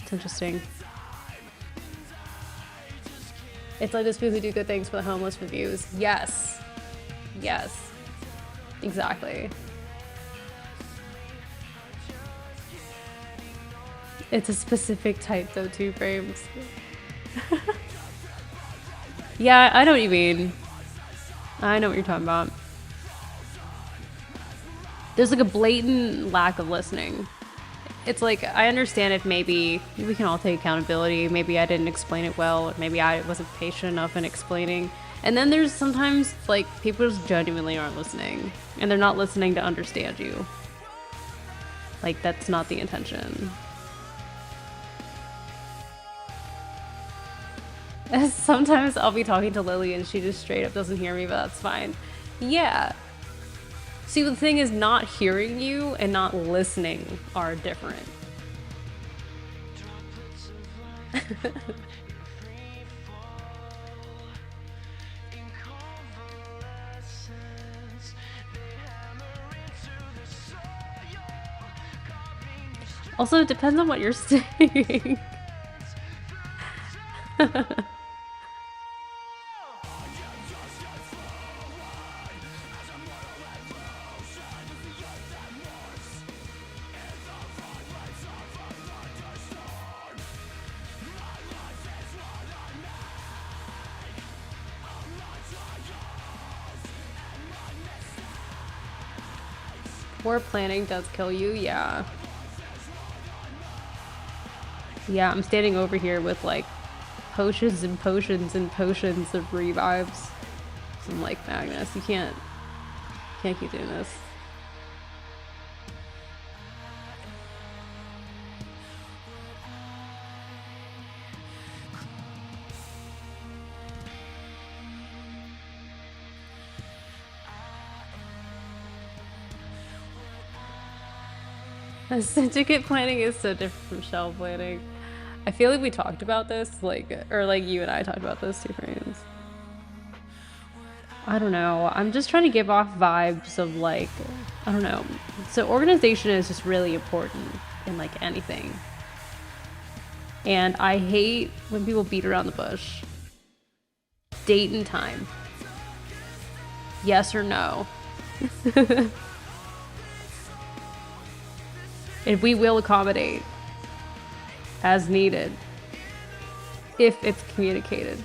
It's interesting. It's like those people who do good things for the homeless for views. Yes. Yes. Exactly. It's a specific type though, 2 frames. Yeah, I know what you mean. I know what you're talking about. There's like a blatant lack of listening. It's like, I understand if maybe we can all take accountability. Maybe I didn't explain it well, or maybe I wasn't patient enough in explaining. And then there's sometimes like people just genuinely aren't listening, and they're not listening to understand you. Like, that's not the intention. Sometimes I'll be talking to Lily and she just straight up doesn't hear me, but that's fine. Yeah. See, the thing is, not hearing you and not listening are different. Also, it depends on what you're saying. Poor planning does kill you, yeah. Yeah, I'm standing over here with like potions and potions and potions of revives. I'm like, Magnus, you can't keep doing this. Syndicate planning is so different from shell planning. I feel like we talked about this, like, or like you and I talked about those two frames. I don't know. I'm just trying to give off vibes of like, I don't know. So organization is just really important in like anything. And I hate when people beat around the bush. Date and time. Yes or no. And we will accommodate as needed if it's communicated.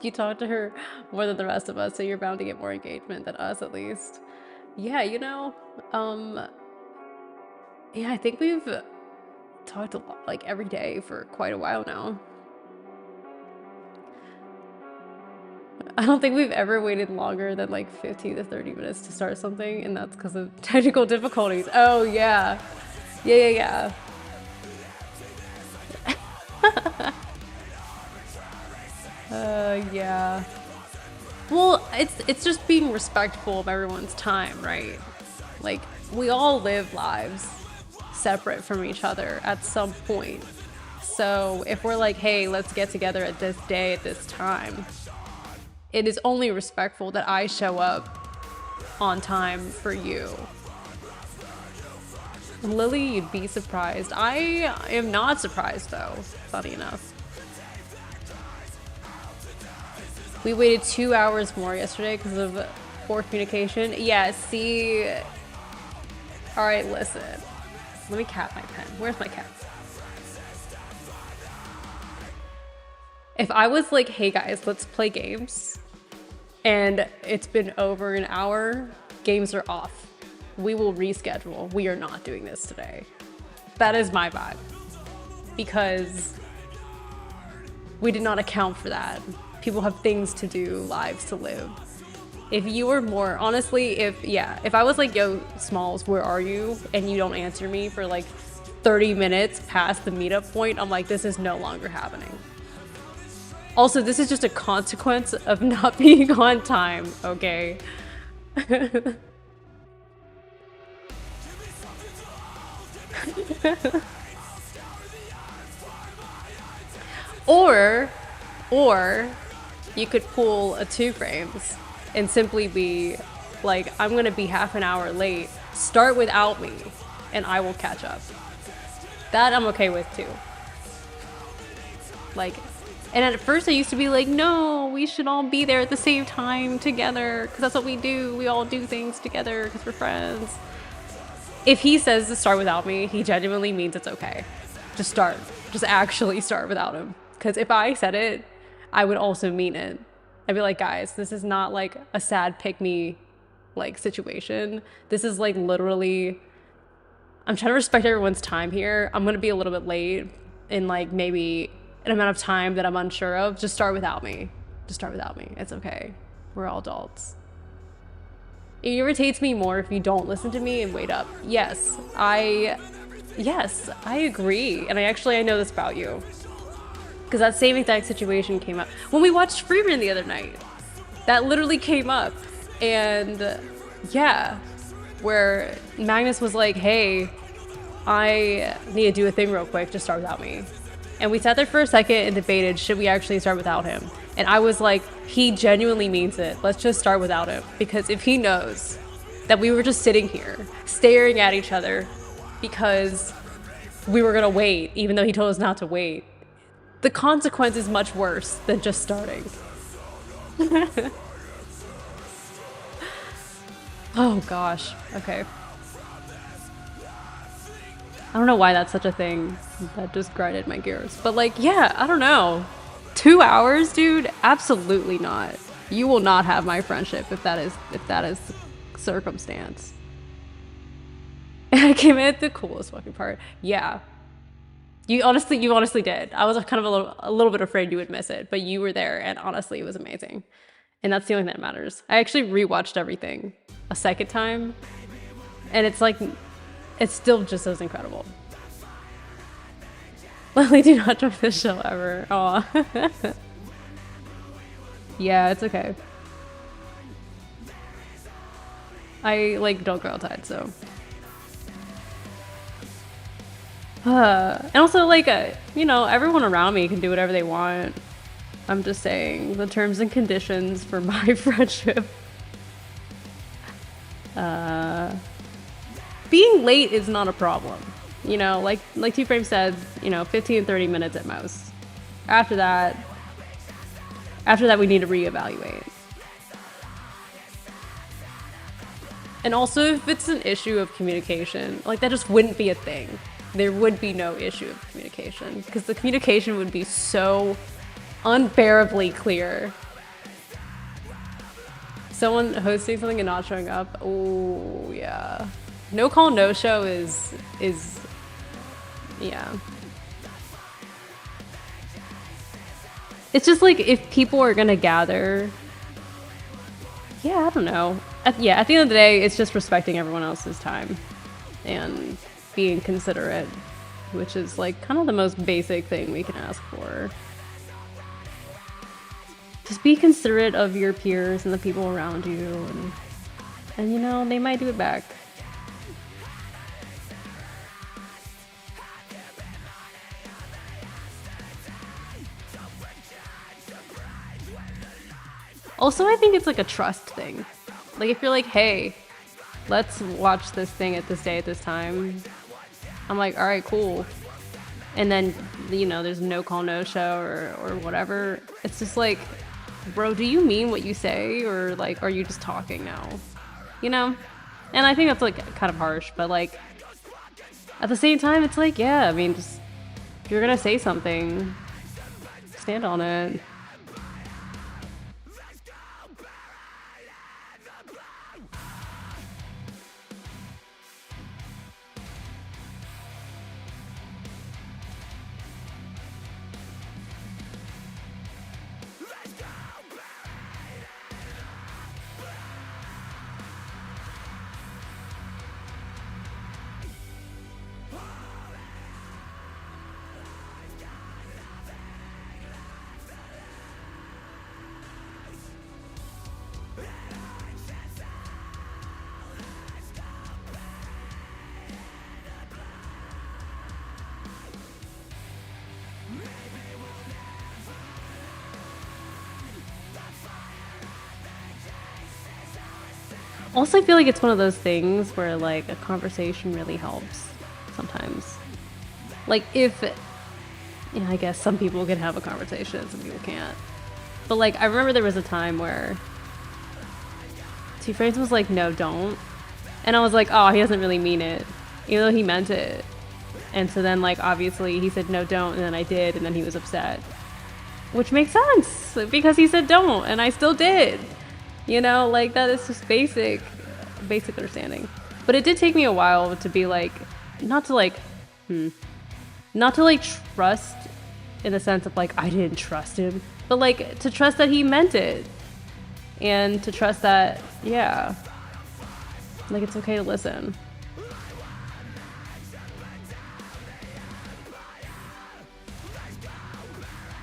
You talk to her more than the rest of us, so you're bound to get more engagement than us, at least. Yeah, you know, yeah, I think we've talked a lot, like every day for quite a while now. I don't think we've ever waited longer than like 15 to 30 minutes to start something, and that's because of technical difficulties. Oh, yeah. Yeah. Yeah. Well, it's just being respectful of everyone's time, right? Like, we all live lives separate from each other at some point. So if we're like, hey, let's get together at this day at this time, it is only respectful that I show up on time for you. Lily, you'd be surprised. I am not surprised, though, funny enough. We waited 2 hours more yesterday because of poor communication. Yeah, see... All right, listen. Let me cap my pen. Where's my cap? If I was like, hey guys, let's play games, and it's been over an hour, games are off. We will reschedule. We are not doing this today. That is my vibe. Because we did not account for that. People have things to do, lives to live. If you were more, honestly, if I was like, yo, Smalls, where are you? And you don't answer me for like 30 minutes past the meetup point, I'm like, this is no longer happening. Also, this is just a consequence of not being on time, okay? Or you could pull a 2 frames and simply be like, I'm gonna be half an hour late, start without me, and I will catch up. That I'm okay with too. Like, and at first I used to be like, no, we should all be there at the same time together, because that's what we do. We all do things together because we're friends. If he says to start without me, he genuinely means it's okay. Just start. Just actually start without him. Because if I said it, I would also mean it. I'd be like, guys, this is not like a sad pick-me like situation. This is like literally, I'm trying to respect everyone's time here. I'm gonna be a little bit late in like maybe an amount of time that I'm unsure of. Just start without me. Just start without me. It's okay. We're all adults. It irritates me more if you don't listen to me and wait up. Yes, I agree. And I know this about you. Because that same exact situation came up when we watched Freeman the other night. That literally came up. And yeah, where Magnus was like, hey, I need to do a thing real quick, just start without me. And we sat there for a second and debated, should we actually start without him? And I was like, he genuinely means it. Let's just start without him. Because if he knows that we were just sitting here staring at each other because we were gonna wait, even though he told us not to wait. The consequence is much worse than just starting. Oh gosh, okay. I don't know why that's such a thing. That just grinded my gears. But like, yeah, I don't know. 2 hours, dude? Absolutely not. You will not have my friendship if that is the circumstance. And I came in at the coolest fucking part. Yeah. You honestly did. I was kind of a little bit afraid you would miss it, but you were there, and honestly, it was amazing. And that's the only thing that matters. I actually rewatched everything a second time, and it's like, it's still just as incredible. Lily, do not join this show ever. Aw. Yeah, it's okay. I like don't go outside, so. And also, like, you know, everyone around me can do whatever they want. I'm just saying the terms and conditions for my friendship. Being late is not a problem. You know, like Two Frame said, you know, 15, 30 minutes at most. After that, we need to reevaluate. And also, if it's an issue of communication, like, that just wouldn't be a thing. There would be no issue of communication, because the communication would be so unbearably clear. Someone hosting something and not showing up. Oh yeah. No call, no show is yeah. It's just like, if people are gonna gather, yeah, I don't know. At the end of the day, it's just respecting everyone else's time and being considerate, which is like kind of the most basic thing we can ask for. Just be considerate of your peers and the people around you, and you know, they might do it back. Also, I think it's like a trust thing. Like, if you're like, hey, let's watch this thing at this day at this time, I'm like, all right, cool. And then, you know, there's no call, no show or whatever. It's just like, bro, do you mean what you say? Or like, are you just talking now? You know? And I think that's like kind of harsh, but like, at the same time, it's like, yeah, I mean, just, if you're gonna say something, stand on it. Also, I feel like it's one of those things where like a conversation really helps sometimes. Like, if, yeah, I guess some people can have a conversation, some people can't. But like, I remember there was a time where Two Frames was like, no, don't. And I was like, oh, he doesn't really mean it, even though he meant it. And so then, like, obviously he said, no, don't, and then I did, and then he was upset. Which makes sense, because he said don't, and I still did. You know, like, that is just basic understanding. But it did take me a while to be like, not to like trust in the sense of like, I didn't trust him, but like to trust that he meant it. And to trust that, yeah, like, it's okay to listen.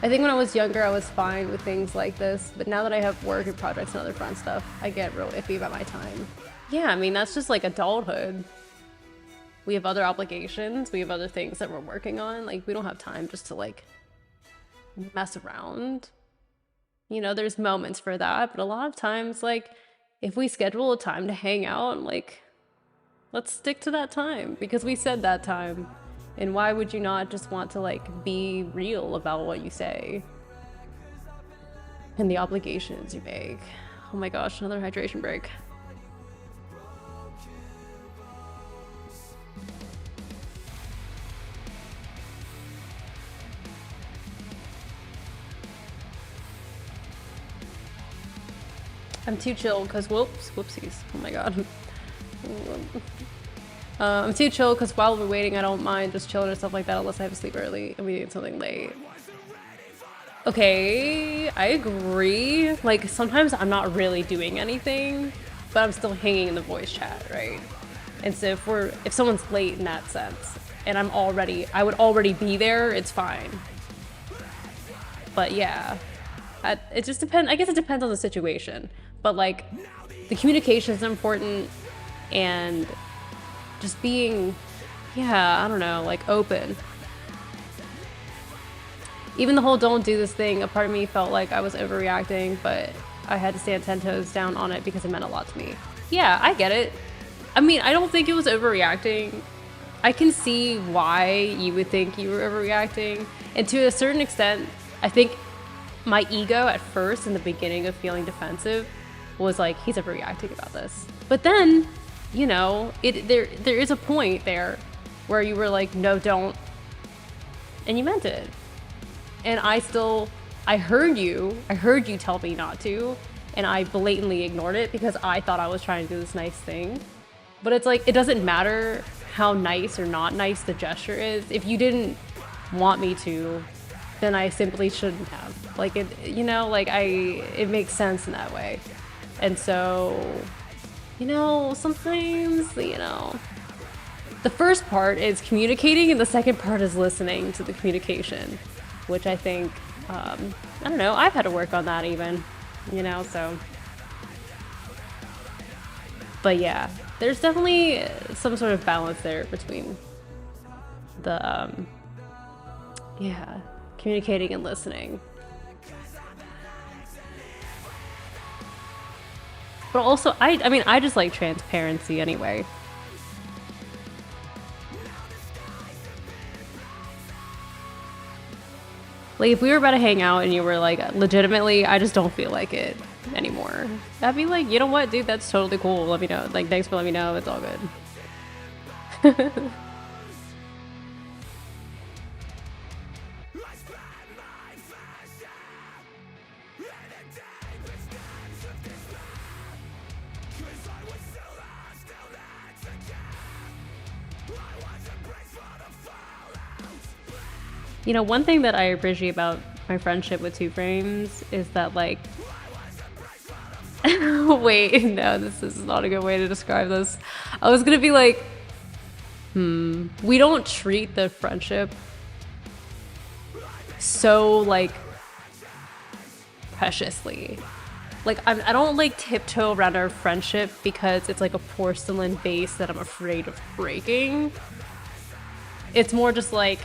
I think when I was younger, I was fine with things like this, but now that I have work and projects and other fun stuff, I get real iffy about my time. Yeah, I mean, that's just like adulthood. We have other obligations, we have other things that we're working on. Like, we don't have time just to like mess around. You know, there's moments for that, but a lot of times, like, if we schedule a time to hang out, like, let's stick to that time because we said that time. And why would you not just want to like be real about what you say and the obligations you make? Oh my gosh, another hydration break. I'm too chill because whoopsies. Oh my god. I'm too chill because while we're waiting, I don't mind just chilling and stuff like that unless I have to sleep early and we need something late. Okay, I agree. Like sometimes I'm not really doing anything, but I'm still hanging in the voice chat, right? And so if someone's late in that sense, and I would already be there, it's fine. But yeah, it just depends. I guess it depends on the situation. But like, the communication is important, and just being, yeah, I don't know, like open. Even the whole don't do this thing, a part of me felt like I was overreacting, but I had to stand 10 toes down on it because it meant a lot to me. Yeah, I get it. I mean, I don't think it was overreacting. I can see why you would think you were overreacting. And to a certain extent, I think my ego at first in the beginning of feeling defensive was like, he's overreacting about this. But then, you know, there is a point there where you were like, no, don't. And you meant it. And I heard you tell me not to, and I blatantly ignored it because I thought I was trying to do this nice thing. But it's like, it doesn't matter how nice or not nice the gesture is. If you didn't want me to, then I simply shouldn't have. Like, it, you know, like it makes sense in that way. And so, you know, sometimes, you know, the first part is communicating and the second part is listening to the communication, which I think, I don't know, I've had to work on that even, you know, so. But yeah, there's definitely some sort of balance there between the, yeah, communicating and listening. But also, I mean, I just like transparency anyway. Like, if we were about to hang out and you were like, legitimately, I just don't feel like it anymore, I'd be like, you know what, dude, that's totally cool. Let me know. Like, thanks for letting me know. It's all good. You know, one thing that I appreciate about my friendship with Two Frames is that, like, wait, no, this is not a good way to describe this. I was gonna be like, we don't treat the friendship so, like, preciously. Like, I don't, like, tiptoe around our friendship because it's like a porcelain vase that I'm afraid of breaking. It's more just like,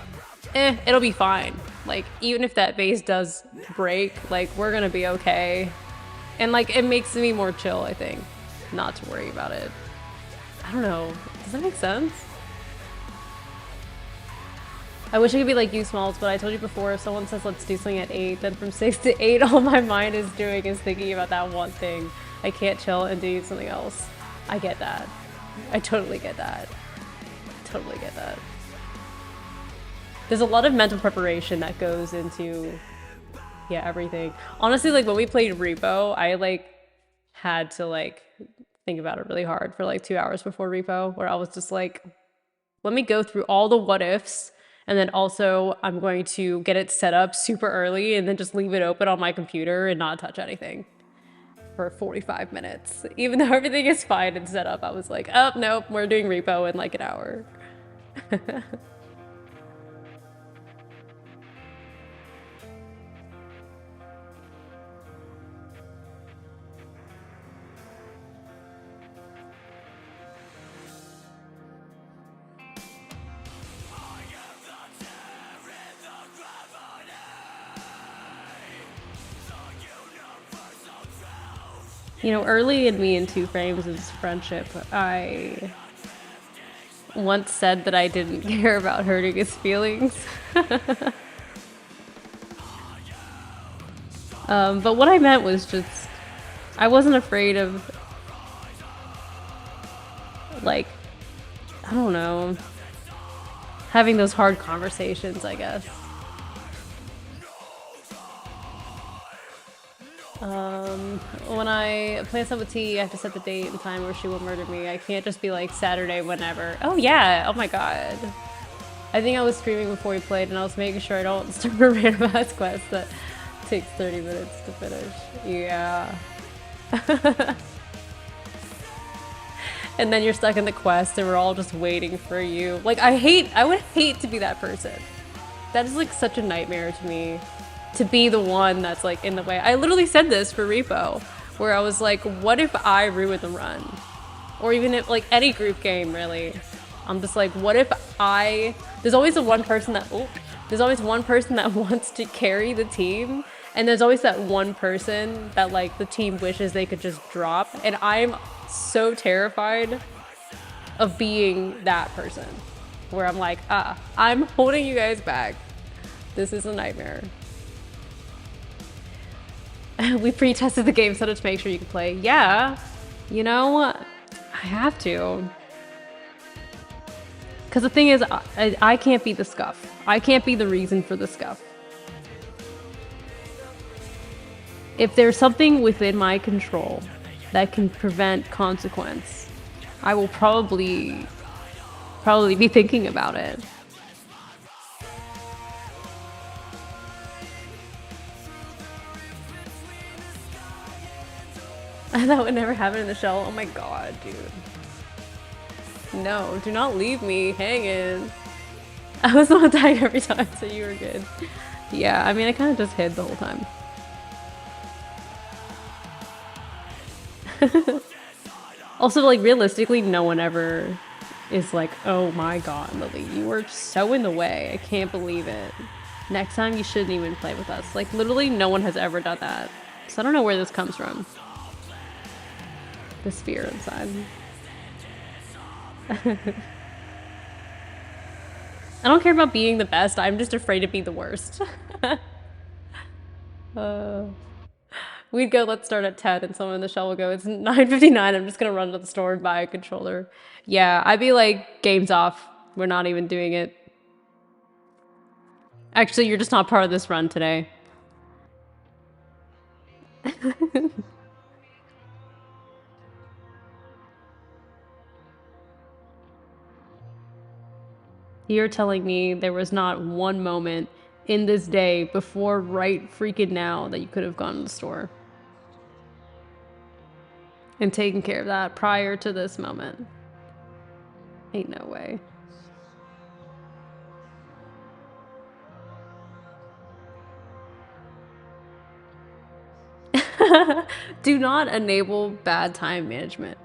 it'll be fine. Like, even if that vase does break, like, we're gonna be okay. And, like, it makes me more chill, I think, not to worry about it. I don't know. Does that make sense? I wish I could be like you, Smalls, but I told you before, if someone says let's do something at 8, then from 6 to 8, all my mind is doing is thinking about that one thing. I can't chill and do something else. I get that. I totally get that. Totally get that. There's a lot of mental preparation that goes into, yeah, everything. Honestly, like, when we played Repo, I, like, had to, like, think about it really hard for, like, 2 hours before Repo, where I was just like, let me go through all the what ifs, and then also I'm going to get it set up super early and then just leave it open on my computer and not touch anything for 45 minutes. Even though everything is fine and set up, I was like, oh, nope, we're doing Repo in, like, an hour. You know, early in me and Two Frames' friendship, I once said that I didn't care about hurting his feelings. But what I meant was just, I wasn't afraid of, like, I don't know, having those hard conversations, I guess. When I play Some with T, I have to set the date and time where she will murder me. I can't just be like Saturday whenever. Oh yeah, oh my god. I think I was screaming before we played and I was making sure I don't start a random ass quest that takes 30 minutes to finish. Yeah. And then you're stuck in the quest and we're all just waiting for you. Like, I would hate to be that person. That is like such a nightmare to me. To be the one that's like in the way. I literally said this for Repo, where I was like, what if I ruin the run? Or even if, like, any group game, really. I'm just like, what if there's always the one person that, there's always one person that wants to carry the team, and there's always that one person that, like, the team wishes they could just drop, and I'm so terrified of being that person, where I'm like, I'm holding you guys back. This is a nightmare. We pre-tested the game so to make sure you can play. Yeah, you know, I have to. Because the thing is, I can't be the scuff. I can't be the reason for the scuff. If there's something within my control that can prevent consequence, I will probably be thinking about it. That would never happen in the shell. Oh my god, dude. No, do not leave me hanging. I was the one dying every time, so you were good. Yeah, I mean, I kind of just hid the whole time. Also, like, realistically, no one ever is like, oh my god, Lily, you were so in the way. I can't believe it. Next time, you shouldn't even play with us. Like, literally, no one has ever done that. So I don't know where this comes from. The sphere inside. I don't care about being the best, I'm just afraid to be the worst. We'd go, let's start at 10, and someone in the shell will go, it's 9:59, I'm just gonna run to the store and buy a controller. Yeah, I'd be like, game's off, we're not even doing it. Actually, you're just not part of this run today. You're telling me there was not one moment in this day before right freaking now that you could have gone to the store and taken care of that prior to this moment? Ain't no way. Do not enable bad time management.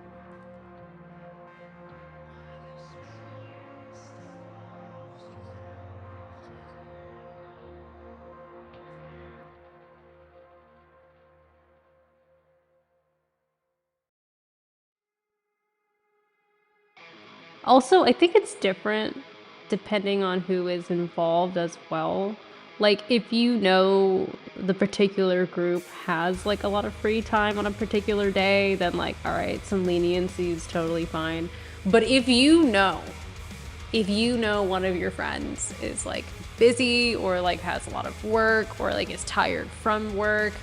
Also, I think it's different depending on who is involved as well. Like, if you know the particular group has, like, a lot of free time on a particular day, then, like, all right, some leniency is totally fine. But if you know one of your friends is, like, busy or, like, has a lot of work or, like, is tired from work,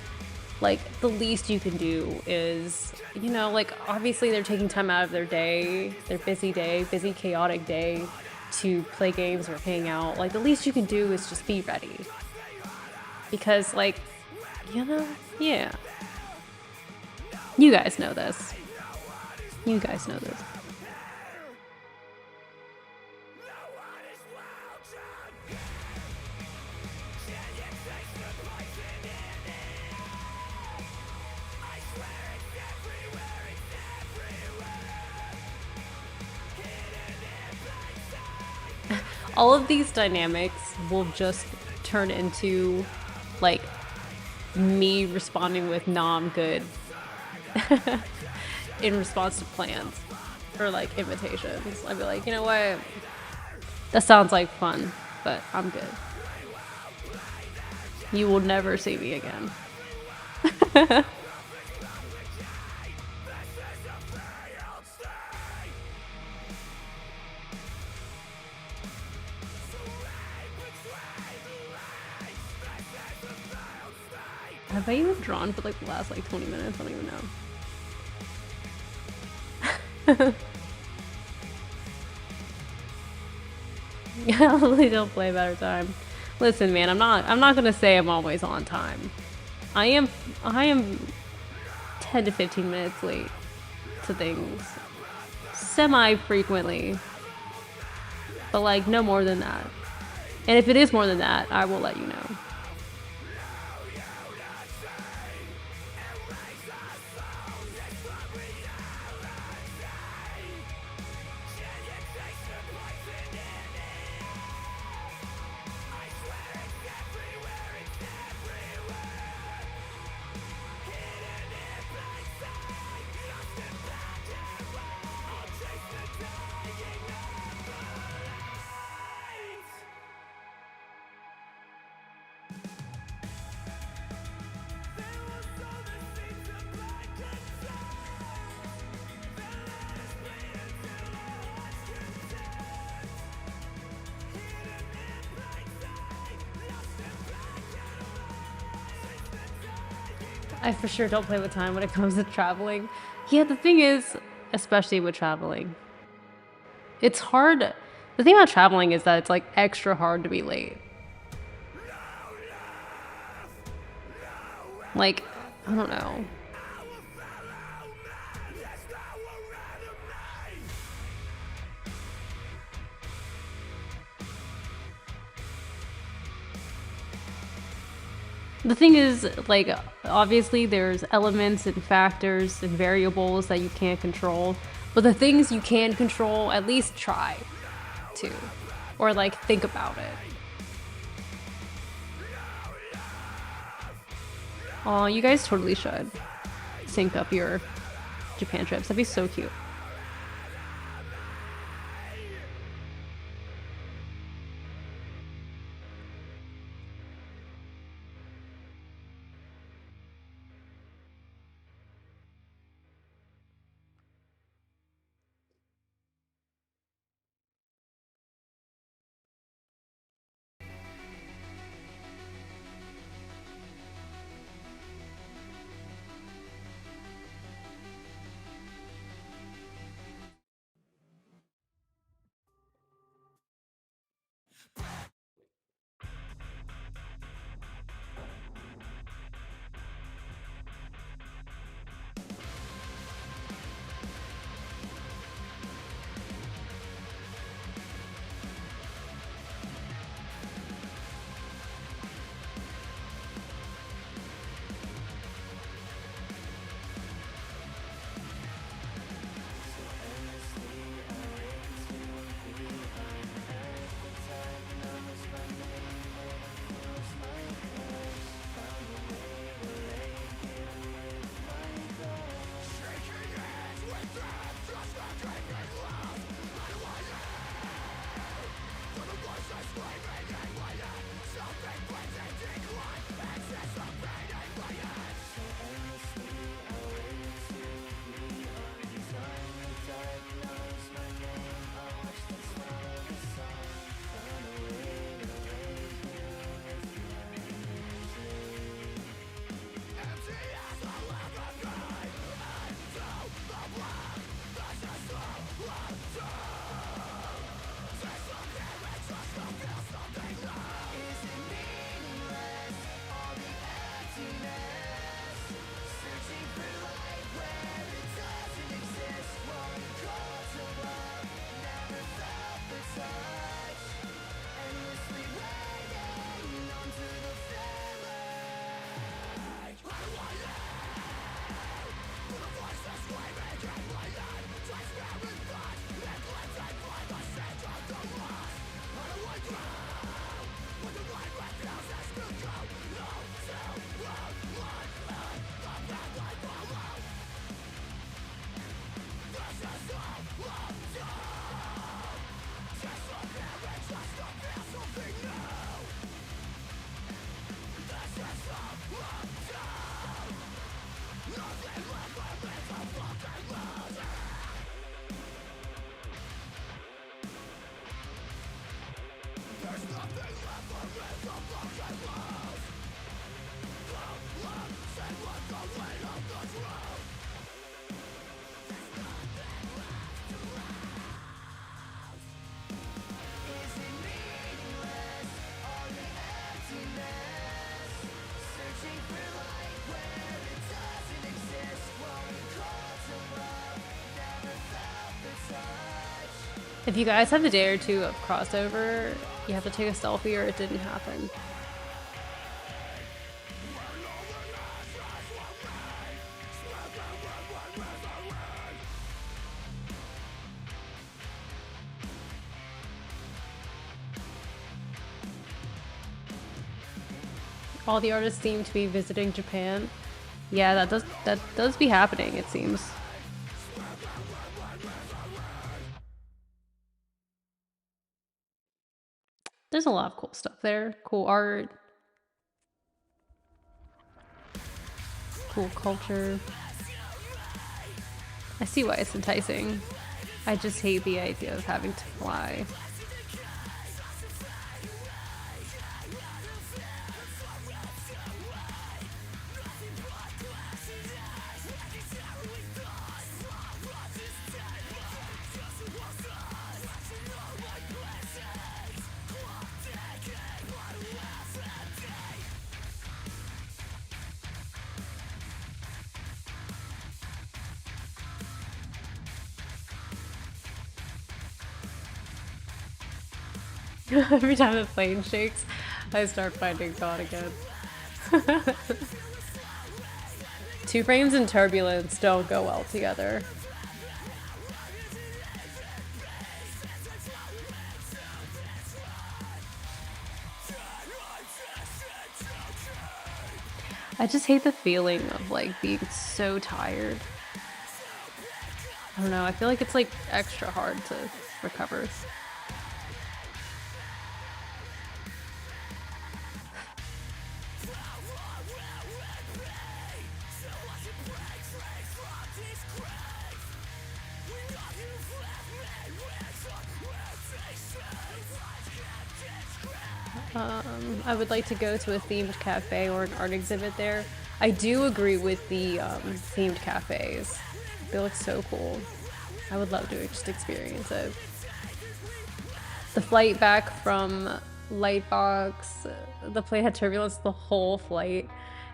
like, the least you can do is, you know, like, obviously they're taking time out of their day, their busy day, busy, chaotic day, to play games or hang out. Like, the least you can do is just be ready. Because, like, you know, yeah. You guys know this. You guys know this. All of these dynamics will just turn into, like, me responding with, nah, I'm good. In response to plans. or like invitations. I'd be like, you know what? That sounds like fun, but I'm good. You will never see me again. Have I even drawn for like the last like 20 minutes? I don't even know. Yeah, I really don't play better time. Listen, man, I'm not gonna say I'm always on time. I am 10 to 15 minutes late to things. Semi-frequently. But like no more than that. And if it is more than that, I will let you know. I for sure don't play with time when it comes to traveling. Yeah, the thing is, especially with traveling, it's hard. The thing about traveling is that it's like extra hard to be late. Like, I don't know. The thing is, like, obviously there's elements and factors and variables that you can't control, but the things you can control, at least try to, or like think about it. Aw, you guys totally should sync up your Japan trips. That'd be so cute. If you guys have the day or two of crossover, you have to take a selfie or it didn't happen. All the artists seem to be visiting Japan. Yeah, that does be happening, it seems. There's a lot of cool stuff there. Cool art. Cool culture. I see why it's enticing. I just hate the idea of having to fly. Every time the plane shakes, I start finding God again. 2 frames and turbulence don't go well together. I just hate the feeling of like being so tired. I don't know, I feel like it's like extra hard to recover. I would like to go to a themed cafe or an art exhibit there. I do agree with the themed cafes. They look so cool. I would love to just experience it. The flight back from Lightbox, the plane had turbulence the whole flight.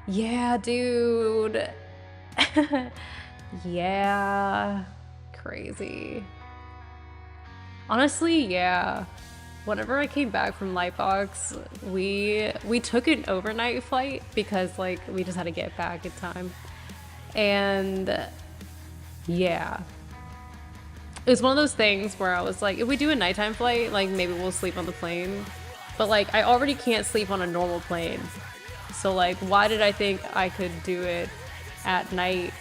Yeah, dude. Yeah. Crazy. Honestly, yeah. Whenever I came back from Lightbox, we took an overnight flight because like we just had to get back in time. And yeah. It was one of those things where I was like, if we do a nighttime flight, like maybe we'll sleep on the plane. But like I already can't sleep on a normal plane. So like why did I think I could do it at night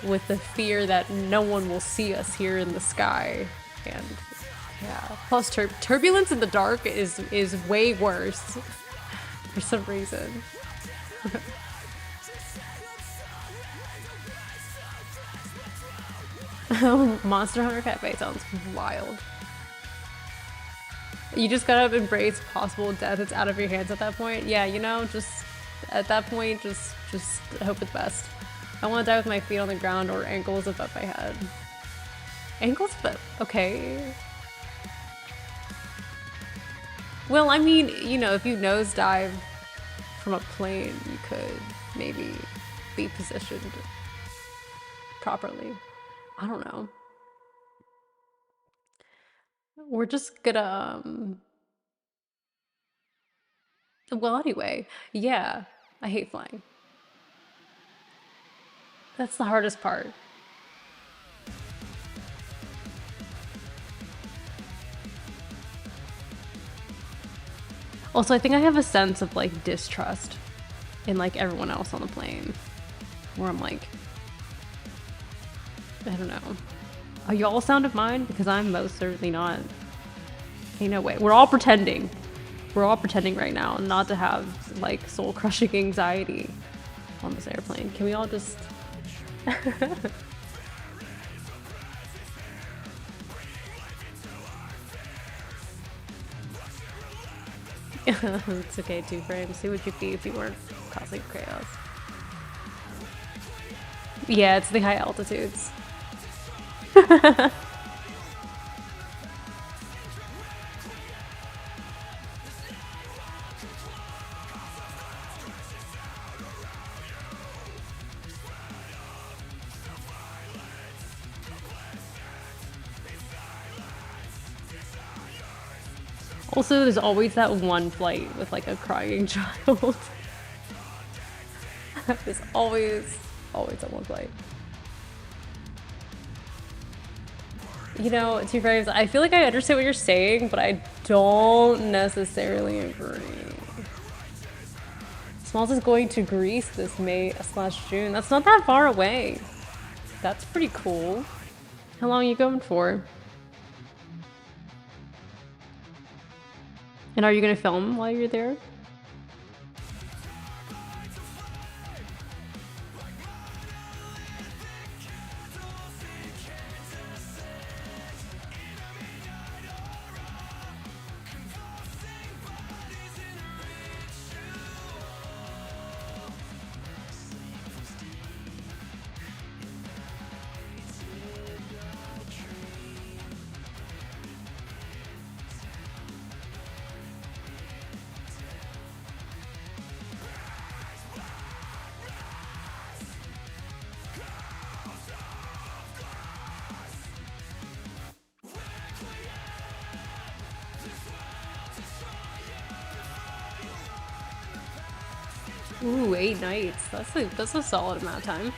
with the fear that no one will see us here in the sky? And yeah, plus turbulence in the dark is way worse for some reason. Monster Hunter Cafe sounds wild. You just gotta embrace possible death. It's out of your hands at that point. Yeah, you know, just at that point, just hope for the best. I want to die with my feet on the ground or ankles above my head. Ankles above? Okay. Well, I mean, you know, if you nosedive from a plane, you could maybe be positioned properly. I don't know. We're just gonna, well, anyway, yeah, I hate flying. That's the hardest part. Also, I think I have a sense of like distrust in like everyone else on the plane, where I'm like, I don't know. Are y'all sound of mine? Because I'm most certainly not. Ain't no way. We're all pretending. We're all pretending right now not to have like soul-crushing anxiety on this airplane. Can we all just... It's okay, Two Frames. See what you'd be if you weren't causing chaos. Yeah, it's the high altitudes. Also, there's always that one flight with like a crying child. There's always that one flight. You know, Two Frames, I feel like I understand what you're saying, but I don't necessarily agree. Smalls is going to Greece this May/June. That's not that far away. That's pretty cool. How long are you going for? And are you gonna film while you're there? Ooh, 8 nights. That's a solid amount of time.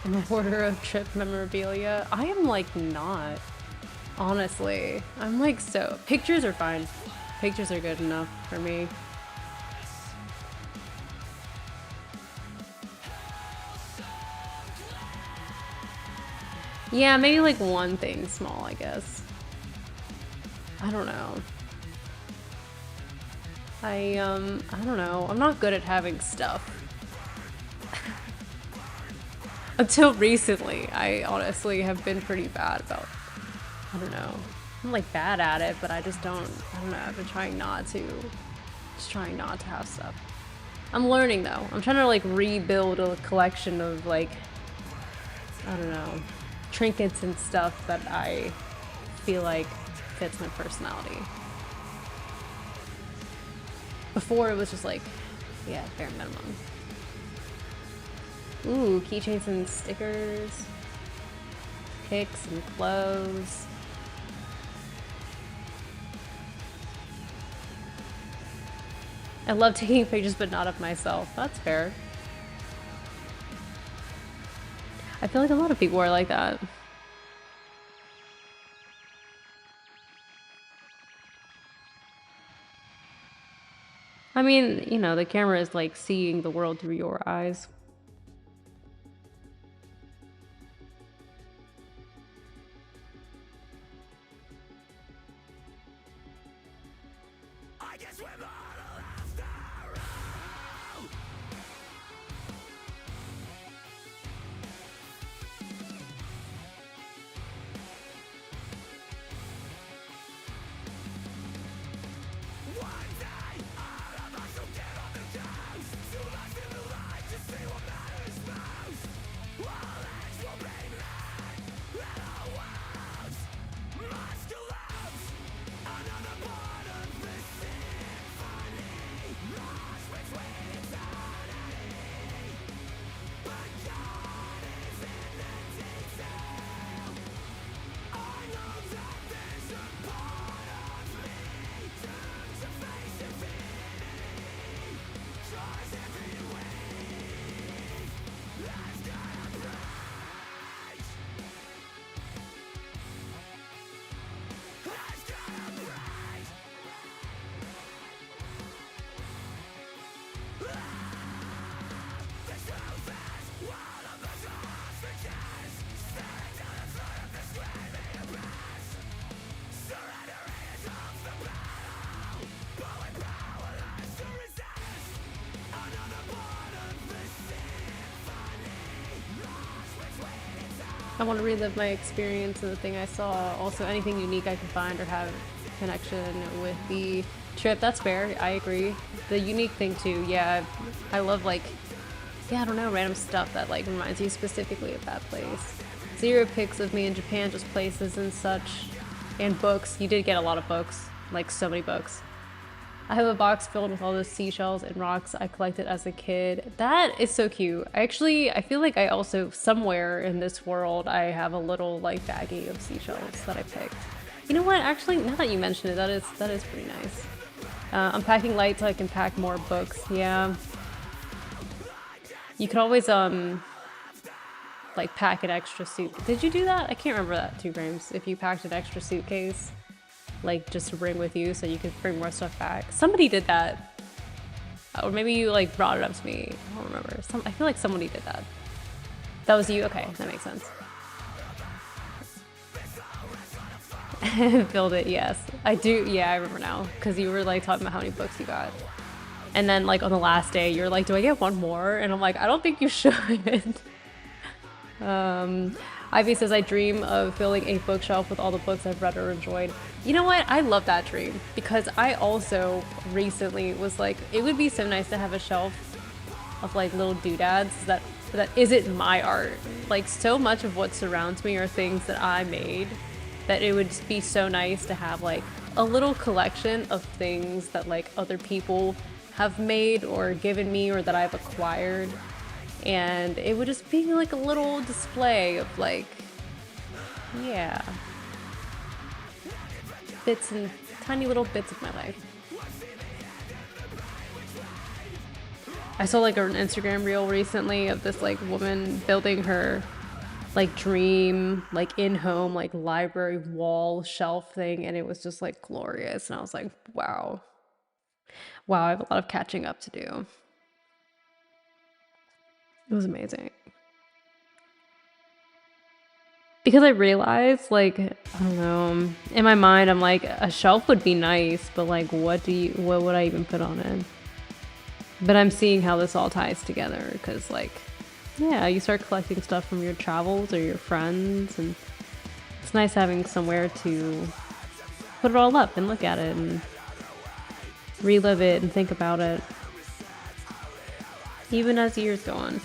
I'm a hoarder of trip memorabilia. I am like not. Honestly. I'm like so. Pictures are fine. Pictures are good enough for me. Yeah, maybe like one thing small, I guess. I don't know. I don't know. I'm not good at having stuff. Until recently, I honestly have been pretty bad about, I don't know. I'm like bad at it, but I just don't know. I've been trying not to have stuff. I'm learning though. I'm trying to like rebuild a collection of like, I don't know, trinkets and stuff that I feel like fits my personality. Before it was just like, yeah, bare minimum. Ooh, keychains and stickers. Picks and clothes. I love taking pictures, but not of myself. That's fair. I feel like a lot of people are like that. I mean, you know, the camera is like seeing the world through your eyes. I want to relive my experience and the thing I saw. Also, anything unique I can find or have connection with the trip. That's fair. I agree. The unique thing too. Yeah, I love like, yeah, I don't know, random stuff that like reminds you specifically of that place. 0 pics of me in Japan, just places and such, and books. You did get a lot of books, like so many books. I have a box filled with all those seashells and rocks I collected as a kid. That is so cute. I feel like I also, somewhere in this world, I have a little like baggie of seashells that I picked. You know what? Actually, now that you mention it, that is pretty nice. I'm packing light so I can pack more books. Yeah. You could always like pack an extra suit. Did you do that? I can't remember that, 2 frames. If you packed an extra suitcase, like just to bring with you so you could bring more stuff back. Somebody did that. Or maybe you like brought it up to me. I don't remember. I feel like somebody did that. That was you? Okay, that makes sense. Build it, yes. I do, yeah, I remember now. Because you were like talking about how many books you got. And then like on the last day, you're like, do I get 1 more? And I'm like, I don't think you should. Ivy says, I dream of filling a bookshelf with all the books I've read or enjoyed. You know what? I love that dream because I also recently was like, it would be so nice to have a shelf of like little doodads that isn't my art. Like so much of what surrounds me are things that I made that it would be so nice to have like a little collection of things that like other people have made or given me or that I've acquired. And it would just be like a little display of like, yeah, bits and tiny little bits of my life. I saw like an Instagram reel recently of this like woman building her like dream, like in-home, like library wall shelf thing. And it was just like glorious. And I was like, wow. Wow, I have a lot of catching up to do. It was amazing. Because I realized, like, I don't know, in my mind, I'm like, a shelf would be nice, but like, what would I even put on it? But I'm seeing how this all ties together, because like, yeah, you start collecting stuff from your travels or your friends, and it's nice having somewhere to put it all up and look at it and relive it and think about it, even as years go on.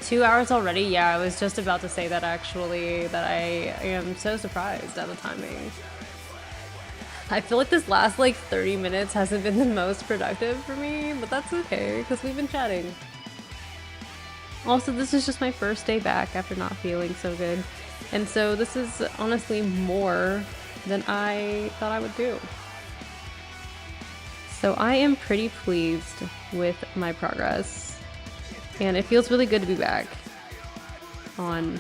Two hours already? Yeah, I was just about to say that actually, that I am so surprised at the timing. I feel like this last like 30 minutes hasn't been the most productive for me, but that's okay because we've been chatting. Also, this is just my first day back after not feeling so good. And so this is honestly more than I thought I would do. So I am pretty pleased with my progress. And it feels really good to be back on,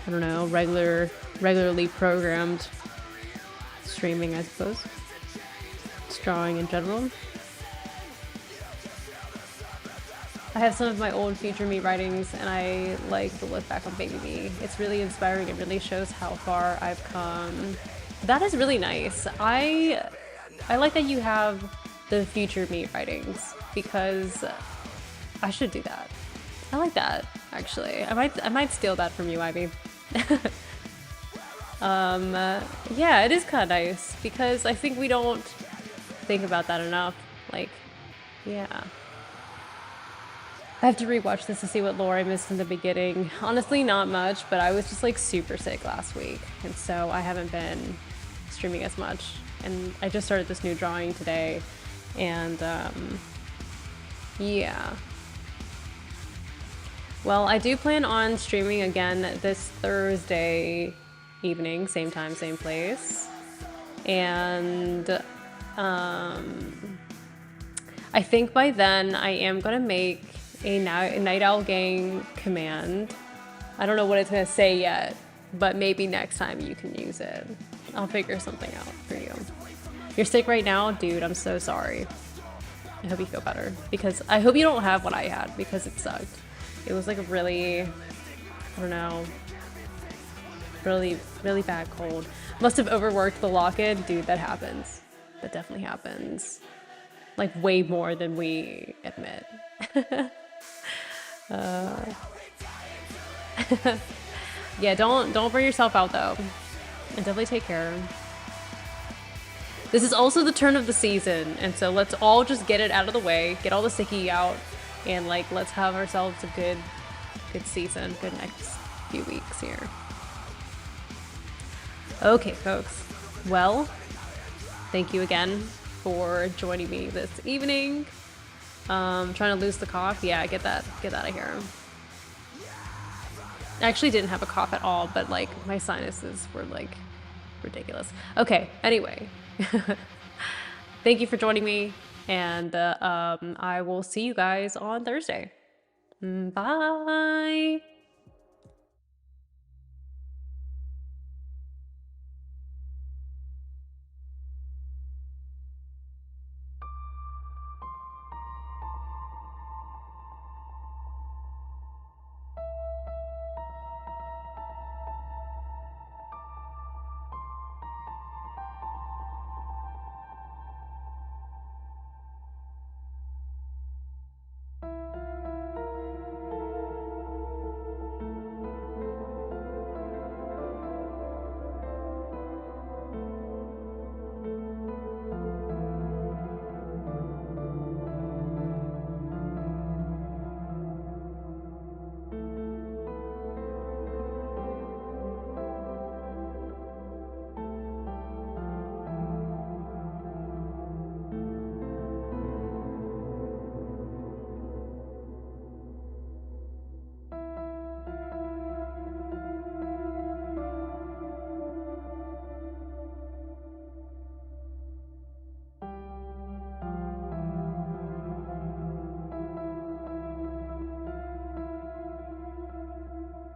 I don't know, regularly programmed streaming, I suppose. Just drawing in general. I have some of my old future me writings and I like to look back on baby me. It's really inspiring. It really shows how far I've come. That is really nice. I like that you have the future me writings because I should do that. I like that, actually. I might steal that from you, Ivy. Yeah, it is kind of nice because I think we don't think about that enough. Like, yeah. I have to rewatch this to see what lore I missed in the beginning. Honestly, not much, but I was just like super sick last week, and so I haven't been streaming as much. And I just started this new drawing today, and yeah. Well, I do plan on streaming again this Thursday evening, same time, same place. And I think by then I am gonna make a Night Owl Gang command. I don't know what it's gonna say yet, but maybe next time you can use it. I'll figure something out for you. You're sick right now? Dude, I'm so sorry. I hope you feel better, because I hope you don't have what I had, because it sucked. It was like a really, I don't know, really bad cold. Must have overworked the lock-in. Dude, that happens. That definitely happens. Like way more than we admit. Yeah, don't burn yourself out though. And definitely take care. This is also the turn of the season, and so let's all just get it out of the way, get all the sicky out, and like let's have ourselves a good season, good next few weeks here. Okay, folks. Well, thank you again for joining me this evening. Trying to lose the cough. Yeah, get that out of here. I actually didn't have a cough at all, but like my sinuses were like ridiculous. Okay, anyway. Thank you for joining me, and I will see you guys on Thursday. Bye.